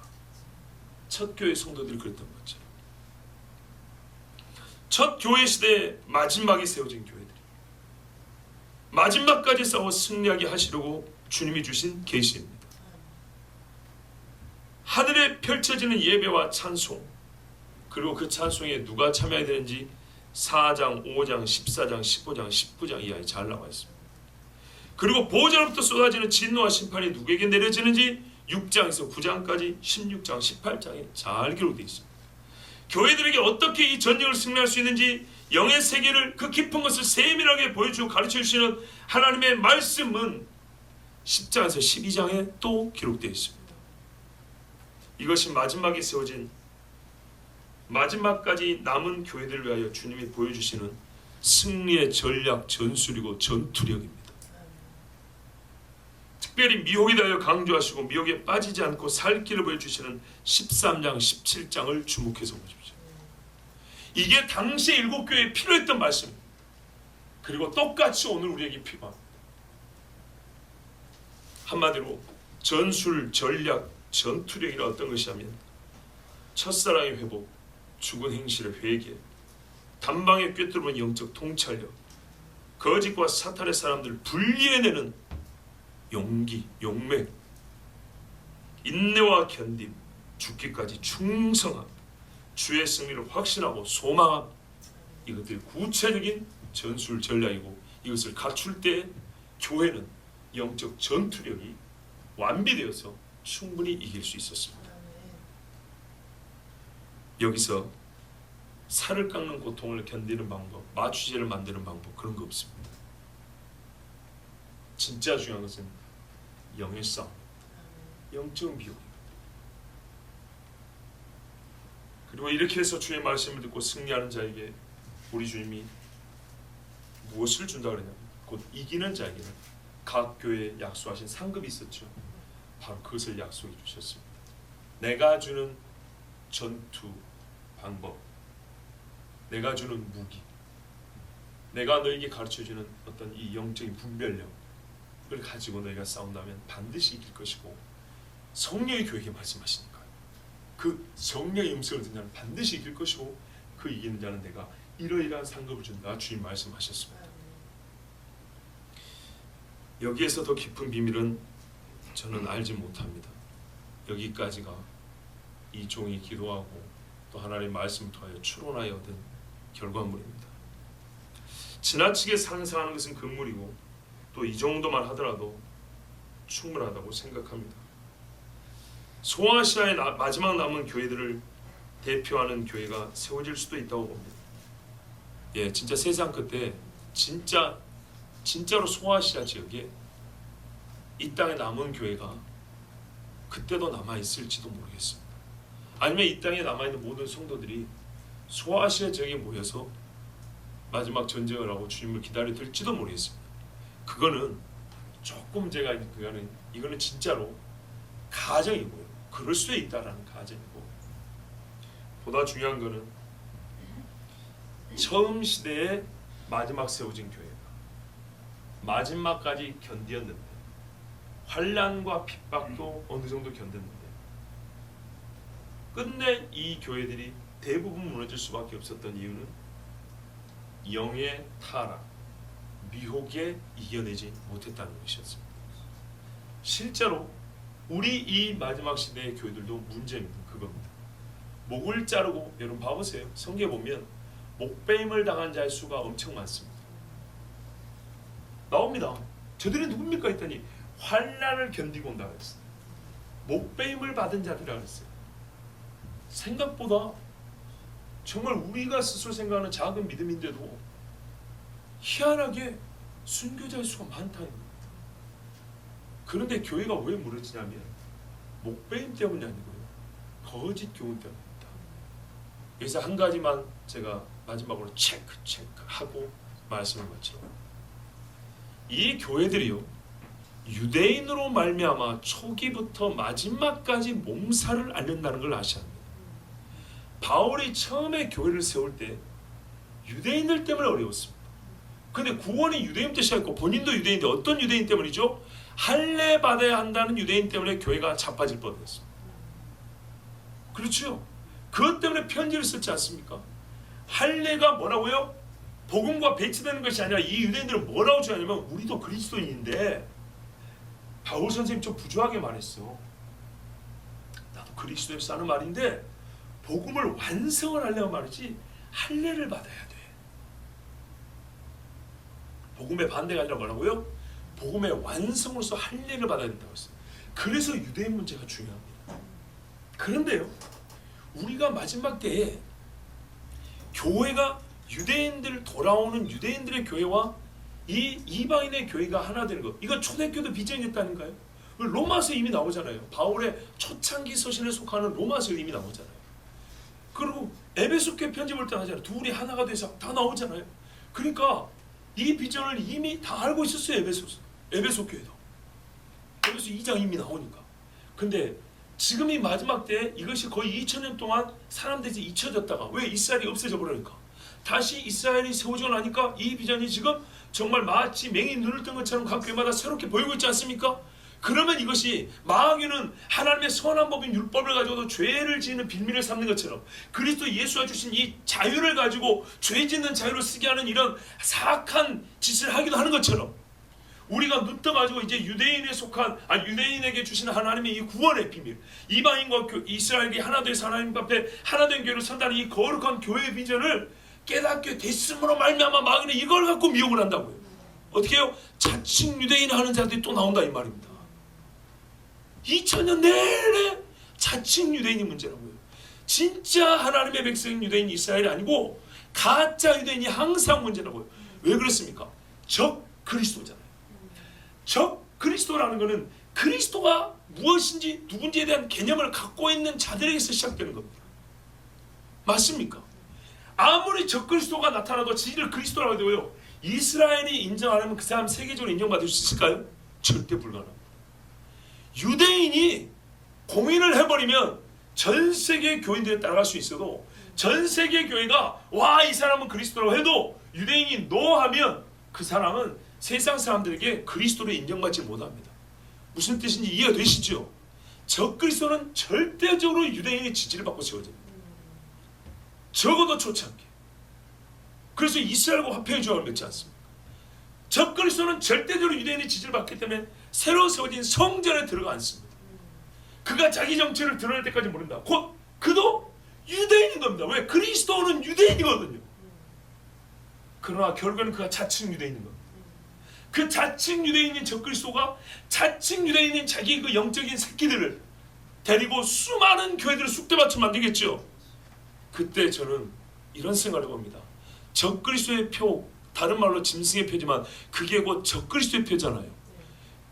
첫 교회 성도들이 그랬던 거죠. 첫 교회 시대의 마지막에 세워진 교회들이 마지막까지 싸워 승리하게 하시려고 주님이 주신 계시입니다. 하늘에 펼쳐지는 예배와 찬송, 그리고 그 찬송에 누가 참여해야 되는지 4장, 5장, 14장, 15장, 19장 이하에 잘 나와 있습니다. 그리고 보호자로부터 쏟아지는 진노와 심판이 누구에게 내려지는지 6장에서 9장까지 16장, 18장에 잘 기록되어 있습니다. 교회들에게 어떻게 이 전쟁을 승리할 수 있는지 영의 세계를, 그 깊은 것을 세밀하게 보여주고 가르쳐 주시는 하나님의 말씀은 10장에서 12장에 또 기록되어 있습니다. 이것이 마지막에 세워진, 마지막까지 남은 교회들을 위하여 주님이 보여주시는 승리의 전략, 전술이고 전투력입니다. 특별히 미혹에 대하여 강조하시고 미혹에 빠지지 않고 살 길을 보여주시는 13장, 17장을 주목해서 보십시오. 이게 당시에 7교회에 필요했던 말씀입니다. 그리고 똑같이 오늘 우리에게 필요합니다. 한마디로 전술, 전략, 전투력이라 어떤 것이냐면 첫사랑의 회복, 죽은 행실의 회개, 단방에 꿰뚫은 영적 통찰력, 거짓과 사탄의 사람들을 분리해내는 용기, 용맹, 인내와 견딤, 죽기까지 충성함, 주의 승리를 확신하고 소망함, 이것들이 구체적인 전술 전략이고, 이것을 갖출 때 교회는 영적 전투력이 완비되어서 충분히 이길 수 있었습니다. 여기서 살을 깎는 고통을 견디는 방법, 마취제를 만드는 방법, 그런 거 없습니다. 진짜 중요한 것은 영의 싸움, 영적 미혹입니다. 그리고 이렇게 해서 주의 말씀을 듣고 승리하는 자에게 우리 주님이 무엇을 준다 그러냐면, 곧 이기는 자에게는 각 교회에 약속하신 상급이 있었죠. 바로 그것을 약속해 주셨습니다. 내가 주는 전투 방법, 내가 주는 무기, 내가 너에게 가르쳐주는 어떤 이 영적인 분별력을 가지고 너희가 싸운다면 반드시 이길 것이고, 성령의 교회에게 말씀하시니까요. 그 성령의 음성을 듣는 자는 반드시 이길 것이고, 그 이기는 자는 내가 이러이러한 상급을 준다, 주님 말씀하셨습니다. 여기에서 더 깊은 비밀은 저는 알지 못합니다. 여기까지가 이 종이 기도하고 또 하나님의 말씀을 통하여 추론하여 얻은 결과물입니다. 지나치게 상상하는 것은 금물이고, 또 이 정도만 하더라도 충분하다고 생각합니다. 소아시아의 마지막 남은 교회들을 대표하는 교회가 세워질 수도 있다고 봅니다. 진짜 세상 끝에 진짜로 소아시아 지역에 이 땅에 남은 교회가 그때도 남아 있을지도 모르겠습니다. 아니면 이 땅에 남아 있는 모든 성도들이 소아시아 지역에 모여서 마지막 전쟁을 하고 주님을 기다려 들지도 모르겠습니다. 그거는 조금 제가 이거는 진짜로 가정이고요. 그럴 수 있다라는 가정이고, 보다 중요한 거는 처음 시대에 마지막 세워진 교회가 마지막까지 견디었는데, 환난과 핍박도 어느 정도 견뎠는데, 끝내 이 교회들이 대부분 무너질 수밖에 없었던 이유는 영의 타락, 미혹에 이겨내지 못했다는 것이었습니다. 실제로 우리 이 마지막 시대의 교회들도 문제입니다. 그겁니다. 목을 자르고, 여러분 봐보세요. 성경에 보면 목배임을 당한 자의 수가 엄청 많습니다. 나옵니다. 저들이 누굽니까 했더니 환난을 견디고 온다 그랬어요. 목배임을 받은 자들이라고 했어요. 생각보다 정말 우리가 스스로 생각하는 작은 믿음인데도 희한하게 순교자의 수가 많다는 겁니다. 그런데 교회가 왜 무너지냐면 목배임 때문이 아니고요, 거짓 교훈 때문입니다. 여기서 한 가지만 제가 마지막으로 체크하고 말씀을 마치고, 이 교회들이요, 유대인으로 말미암아 초기부터 마지막까지 몸살을 앓는다는 걸 아셔야 합니다. 바울이 처음에 교회를 세울 때 유대인들 때문에 어려웠습니다. 근데 구원이 유대인 뜻이었고 본인도 유대인인데 어떤 유대인 때문이죠? 할례 받아야 한다는 유대인 때문에 교회가 자빠질 뻔했습니다. 그렇죠? 그것 때문에 편지를 썼지 않습니까? 할례가 뭐라고요? 복음과 배치되는 것이 아니라 이 유대인들은 뭐라고 주냐면, 우리도 그리스도인인데, 바울 선생님 좀 부조하게 말했어. 나도 그리스도인으로서 하는 말인데 복음을 완성을 하려고 말이지 할례를 받아야 돼. 복음의 반대가 아니라 뭐라고요? 복음의 완성으로서 할례를 받아야 된다고 했어요. 그래서 유대인 문제가 중요합니다. 그런데요, 우리가 마지막 때에 교회가 유대인들 돌아오는 유대인들의 교회와 이 이방인의 교회가 하나 되는 것, 이건 초대교도 비전이었다는가요? 로마서 이미 나오잖아요. 바울의 초창기 서신에 속하는 로마서 이미 나오잖아요. 그리고 에베소 교회 편지 볼 때 하잖아요. 둘이 하나가 돼서 다 나오잖아요. 그러니까 이 비전을 이미 다 알고 있었어요. 에베소 교회도. 에베소 2장 이미 나오니까. 근데 지금 이 마지막 때 이것이 거의 2000년 동안 사람들이 잊혀졌다가, 왜? 이스라엘이 없어져 버리니까 다시 이스라엘이 세워져 나니까 이 비전이 지금 정말 마치 맹인 눈을 뜬 것처럼 각 교회마다 새롭게 보이고 있지 않습니까? 그러면 이것이 마귀는 하나님의 선한 법인 율법을 가지고도 죄를 지는 빌미를 삼는 것처럼 그리스도 예수가 주신 이 자유를 가지고 죄 짓는 자유를 쓰게 하는 이런 사악한 짓을 하기도 하는 것처럼 우리가 눈떠가지고 이제 유대인에게 주시는 하나님의 이 구원의 비밀, 이방인과 이스라엘이 하나 돼서 하나님 앞에 하나 된 교회를 선다는 이 거룩한 교회의 비전을 깨닫게 됐음으로 말미암아 마귀는 이걸 갖고 미혹을 한다고요. 어떻게 해요? 자칭 유대인 하는 자들이 또 나온다 이 말입니다. 2000년 내내 자칭 유대인이 문제라고요. 진짜 하나님의 백성인 유대인 이스라엘이 아니고 가짜 유대인이 항상 문제라고요. 왜 그렇습니까? 적 그리스도잖아요. 적 그리스도라는 것은 그리스도가 무엇인지 누군지에 대한 개념을 갖고 있는 자들에게서 시작되는 겁니다. 맞습니까? 아무리 적 그리스도가 나타나도 지를 그리스도라고 해도요, 이스라엘이 인정 안 하면 그 사람 세계적으로 인정받을 수 있을까요? 절대 불가능합니다. 유대인이 공인을 해버리면 전 세계 교인들이 따라갈 수 있어도 전 세계 교회가 와 이 사람은 그리스도라고 해도 유대인이 노 하면 그 사람은 세상 사람들에게 그리스도를 인정받지 못합니다. 무슨 뜻인지 이해가 되시죠? 적 그리스도는 절대적으로 유대인의 지지를 받고 세워집니다. 적어도 초창기. 그래서 이스라엘과 화평의 조약을 맺지 않습니다. 적 그리스도는 절대적으로 유대인의 지지를 받기 때문에 새로 세워진 성전에 들어가 앉습니다. 그가 자기 정체를 드러낼 때까지 모른다. 곧 그도 유대인인 겁니다. 왜? 그리스도는 유대인이거든요. 그러나 결국에는 그가 자칭 유대인인 겁니다. 그 자칭 유대인인 적그리스도가 자칭 유대인인 자기 그 영적인 새끼들을 데리고 수많은 교회들을 쑥대밭을 만들겠죠. 그때 저는 이런 생각을 해봅니다. 적그리스도의 표, 다른 말로 짐승의 표지만 그게 곧 적그리스도의 표잖아요.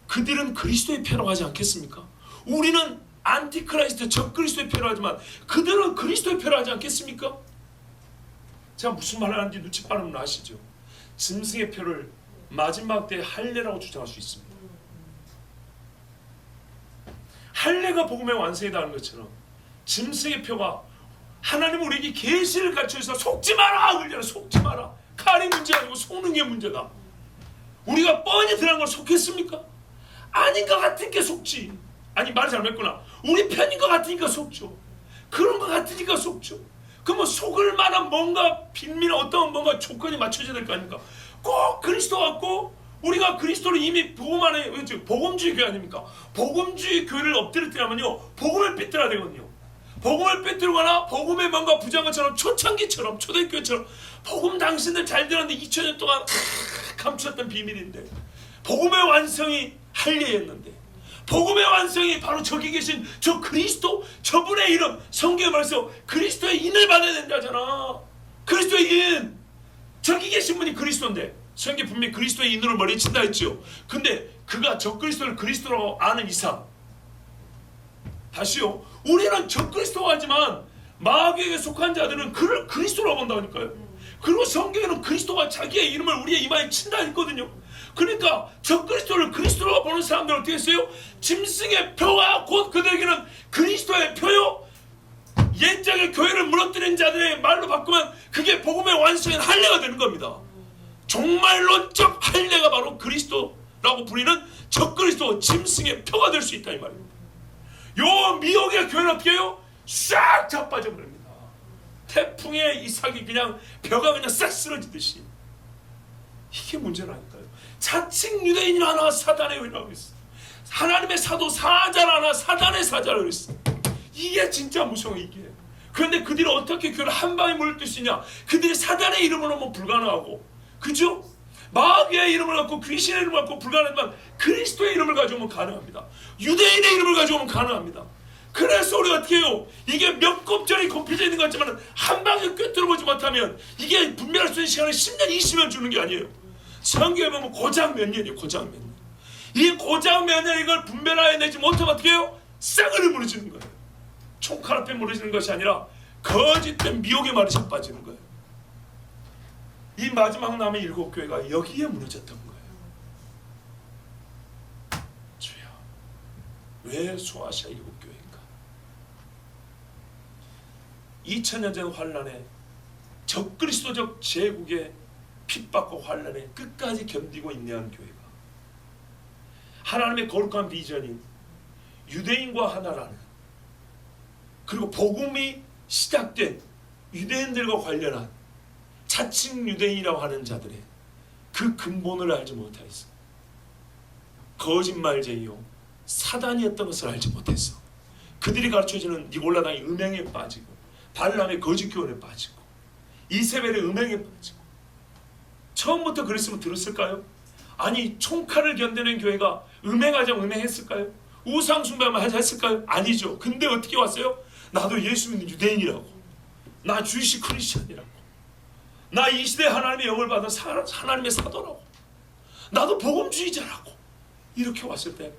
그들은 그리스도의 표라고 하지 않겠습니까? 우리는 안티크라이스트 적그리스도의 표라고 하지만 그들은 그리스도의 표라고 하지 않겠습니까? 제가 무슨 말을 하는지 눈치 빠르면 아시죠? 짐승의 표를 마지막 때 할례라고 주장할 수 있습니다. 할례가 복음의 완성에 닿는 것처럼 짐승의 표가 하나님은 우리에게 계시를 가르쳐서 속지 마라! 그러잖아요. 속지 마라. 칼이 문제 아니고 속는 게 문제다. 우리가 뻔히 들어간 걸 속했습니까? 아닌 것 같으니까 속지. 아니 말을 잘못했구나. 우리 편인 것 같으니까 속죠. 그런 것 같으니까 속죠. 그러면 속을 만한 뭔가 빈민한 어떤 뭔가 조건이 맞춰져야 될 거 아닙니까? 꼭 그리스도 같고 우리가 그리스도를 이미 복음 안에 복음주의 교회 아닙니까? 복음주의 교회를 엎드릴 때라면요 복음을 삐뚤어야 되거든요. 복음을 삐뚤거나 복음에 뭔가 부정한 것처럼 초창기처럼 초대교회처럼 복음 당신들 잘 들었는데 2000년 동안 감추었던 비밀인데 복음의 완성이 할례였는데 복음의 완성이 바로 저기 계신 저 그리스도 저분의 이름 성경에 말해서 그리스도의 인을 받아야 된다잖아. 그리스도의 인 저기 계신 분이 그리스도인데 성경 분명히 그리스도의 인으로 머리에 친다 했죠. 근데 그가 저 그리스도를 그리스도라고 아는 이상 다시요 우리는 저 그리스도가 하지만 마귀에게 속한 자들은 그를 그리스도라고 본다니까요. 그리고 성경에는 그리스도가 자기의 이름을 우리의 이마에 친다 했거든요. 그러니까 저 그리스도를 그리스도라고 보는 사람들은 어떻게 했어요? 짐승의 표가 곧 그들에게는 그리스도의 표요. 옛적의 교회를 무너뜨린 자들의 말로 바꾸면 그게 복음의 완성인 할례가 되는 겁니다. 종말론적 할례가 바로 그리스도라고 부리는 적그리스도 짐승의 표가 될 수 있다 이 말입니다. 요 미혹의 교회는 어떻게 해요? 싹 자빠져 버립니다. 태풍의 이삭이 그냥 벼가 그냥 싹 쓰러지듯이. 이게 문제라니까요. 자칭 유대인이 하나 사단의 의라고 했어. 하나님의 사도 사자를 하나 사단의 사자를 했어. 이게 진짜 무서워 이게. 그런데 그들이 어떻게 교회를 한 방에 물을 수 있냐? 그들이 사단의 이름으로 뭐 불가능하고, 그죠? 마귀의 이름을 갖고 귀신의 이름을 갖고 불가능하지만 그리스도의 이름을 가져오면 가능합니다. 유대인의 이름을 가져오면 가능합니다. 그래서 우리가 어떻게 해요? 이게 몇 곱절이 곱혀져 있는 것 같지만 한 방에 꿰뚫어보지 못하면 이게 분별할 수 있는 시간을 10년, 20년 주는 게 아니에요. 성경에 보면 고작 몇 년이에요. 고작 몇 년. 이 고작 몇 년 이걸 분별해내지 못하면 어떻게 해요? 쌍을 무너지는 거예요. 총칼 앞에 무너지는 것이 아니라 거짓된 미혹의 말이 자빠지는 거예요. 이 마지막 남의 7교회가 여기에 무너졌던 거예요. 주여, 왜 소아시아 7교회인가? 2000년 전 환란에 적그리스도적 제국의 핍박과 환란에 끝까지 견디고 인내한 교회가 하나님의 거룩한 비전인 유대인과 하나라는, 그리고 복음이 시작된 유대인들과 관련한 자칭 유대인이라고 하는 자들의 그 근본을 알지 못하였어. 거짓말쟁이요 사단이었던 것을 알지 못했어. 그들이 가르쳐주는 니골라당의 음행에 빠지고, 발람의 거짓 교훈에 빠지고, 이세벨의 음행에 빠지고. 처음부터 그랬으면 들었을까요? 아니, 총칼을 견디는 교회가 음행하자면 음행했을까요? 우상 숭배만 했을까요? 아니죠. 근데 어떻게 왔어요? 나도 예수 믿는 유대인이라고, 나 주이시 크리스천이라고, 나 이 시대 하나님의 영을 받은 하나님의 사도라고, 나도 복음주의자라고, 이렇게 왔을 때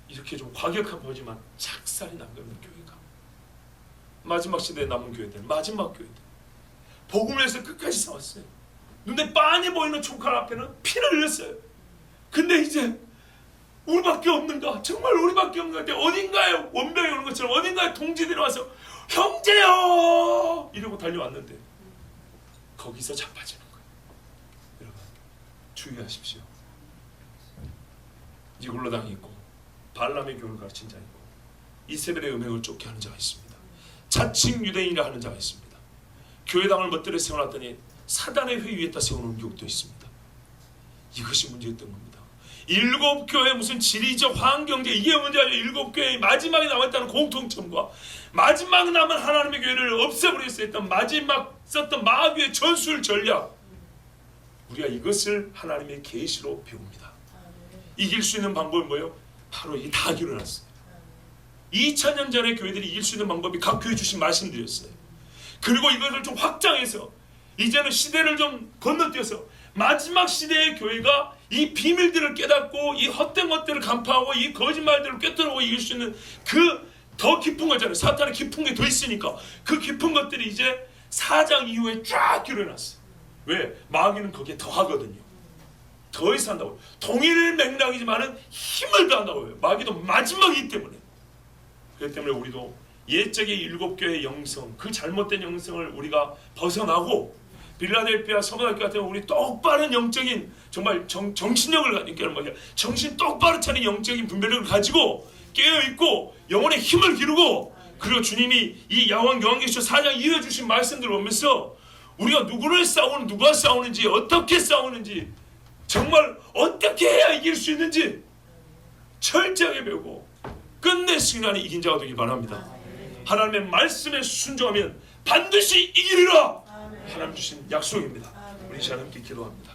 이렇게 좀 과격한 보지만 착살이 난 겁니다. 교회가 마지막 시대에 남은 교회들, 마지막 교회들, 복음을 위해서 끝까지 싸웠어요. 눈에 빤히 보이는 총칼 앞에는 피를 흘렸어요. 근데 이제 우리밖에 없는가? 정말 우리밖에 없는가? 어딘가에 원병이 오는 것처럼 어딘가에 동지들이 와서 형제요! 이러고 달려왔는데 거기서 자빠지는 거예요. 여러분 주의하십시오. 니골라당이 있고, 발람의 교훈을 가르친 자 있고, 이세벨의 음행을 쫓게 하는 자가 있습니다. 자칭 유대인이라 하는 자가 있습니다. 교회당을 멋대로 세워놨더니 사단의 회의 위에다 세우는 교육도 있습니다. 이것이 문제였던 겁니다. 일곱 교회 무슨 지리적 환경적 이게 문제가 아니라 일곱 교회의 마지막에 남았다는 공통점과 마지막 남은 하나님의 교회를 없애버리겠어 했던 마지막 썼던 마귀의 전술 전략, 우리가 이것을 하나님의 계시로 배웁니다. 이길 수 있는 방법은 뭐예요? 바로 이 다 일어났어요. 2000년 전에 교회들이 이길 수 있는 방법이 각 교회 주신 말씀드렸어요. 그리고 이것을 좀 확장해서 이제는 시대를 좀 건너뛰어서 마지막 시대의 교회가 이 비밀들을 깨닫고 이 헛된 것들을 간파하고 이 거짓말들을 꿰뚫고 이길 수 있는 그 더 깊은 거잖아요. 사탄의 깊은 게 더 있으니까 그 깊은 것들이 이제 4장 이후에 쫙 일어났어요. 왜? 마귀는 거기에 더 하거든요. 더 이상 한다고요. 동일 맥락이지만은 힘을 더한다고요. 마귀도 마지막이기 때문에. 그렇기 때문에 우리도 옛적의 일곱 교회의 영성, 그 잘못된 영성을 우리가 벗어나고 빌라델피아 성도학교 같은 우리 똑바른 영적인 정말 정신력을 가지고, 정신 똑바로 차린 영적인 분별력을 가지고 깨어있고 영혼의 힘을 기르고, 그리고 주님이 이 요한계시록 4장 이어에 주신 말씀들을 보면서 우리가 누구를 싸우는, 누가 싸우는지, 어떻게 싸우는지, 정말 어떻게 해야 이길 수 있는지 철저하게 배우고 끝내 승리하는 이긴 자가 되길 바랍니다. 하나님의 말씀에 순종하면 반드시 이기리라. 하나님 주신 약속입니다. 우리 시간 함께 기도합니다.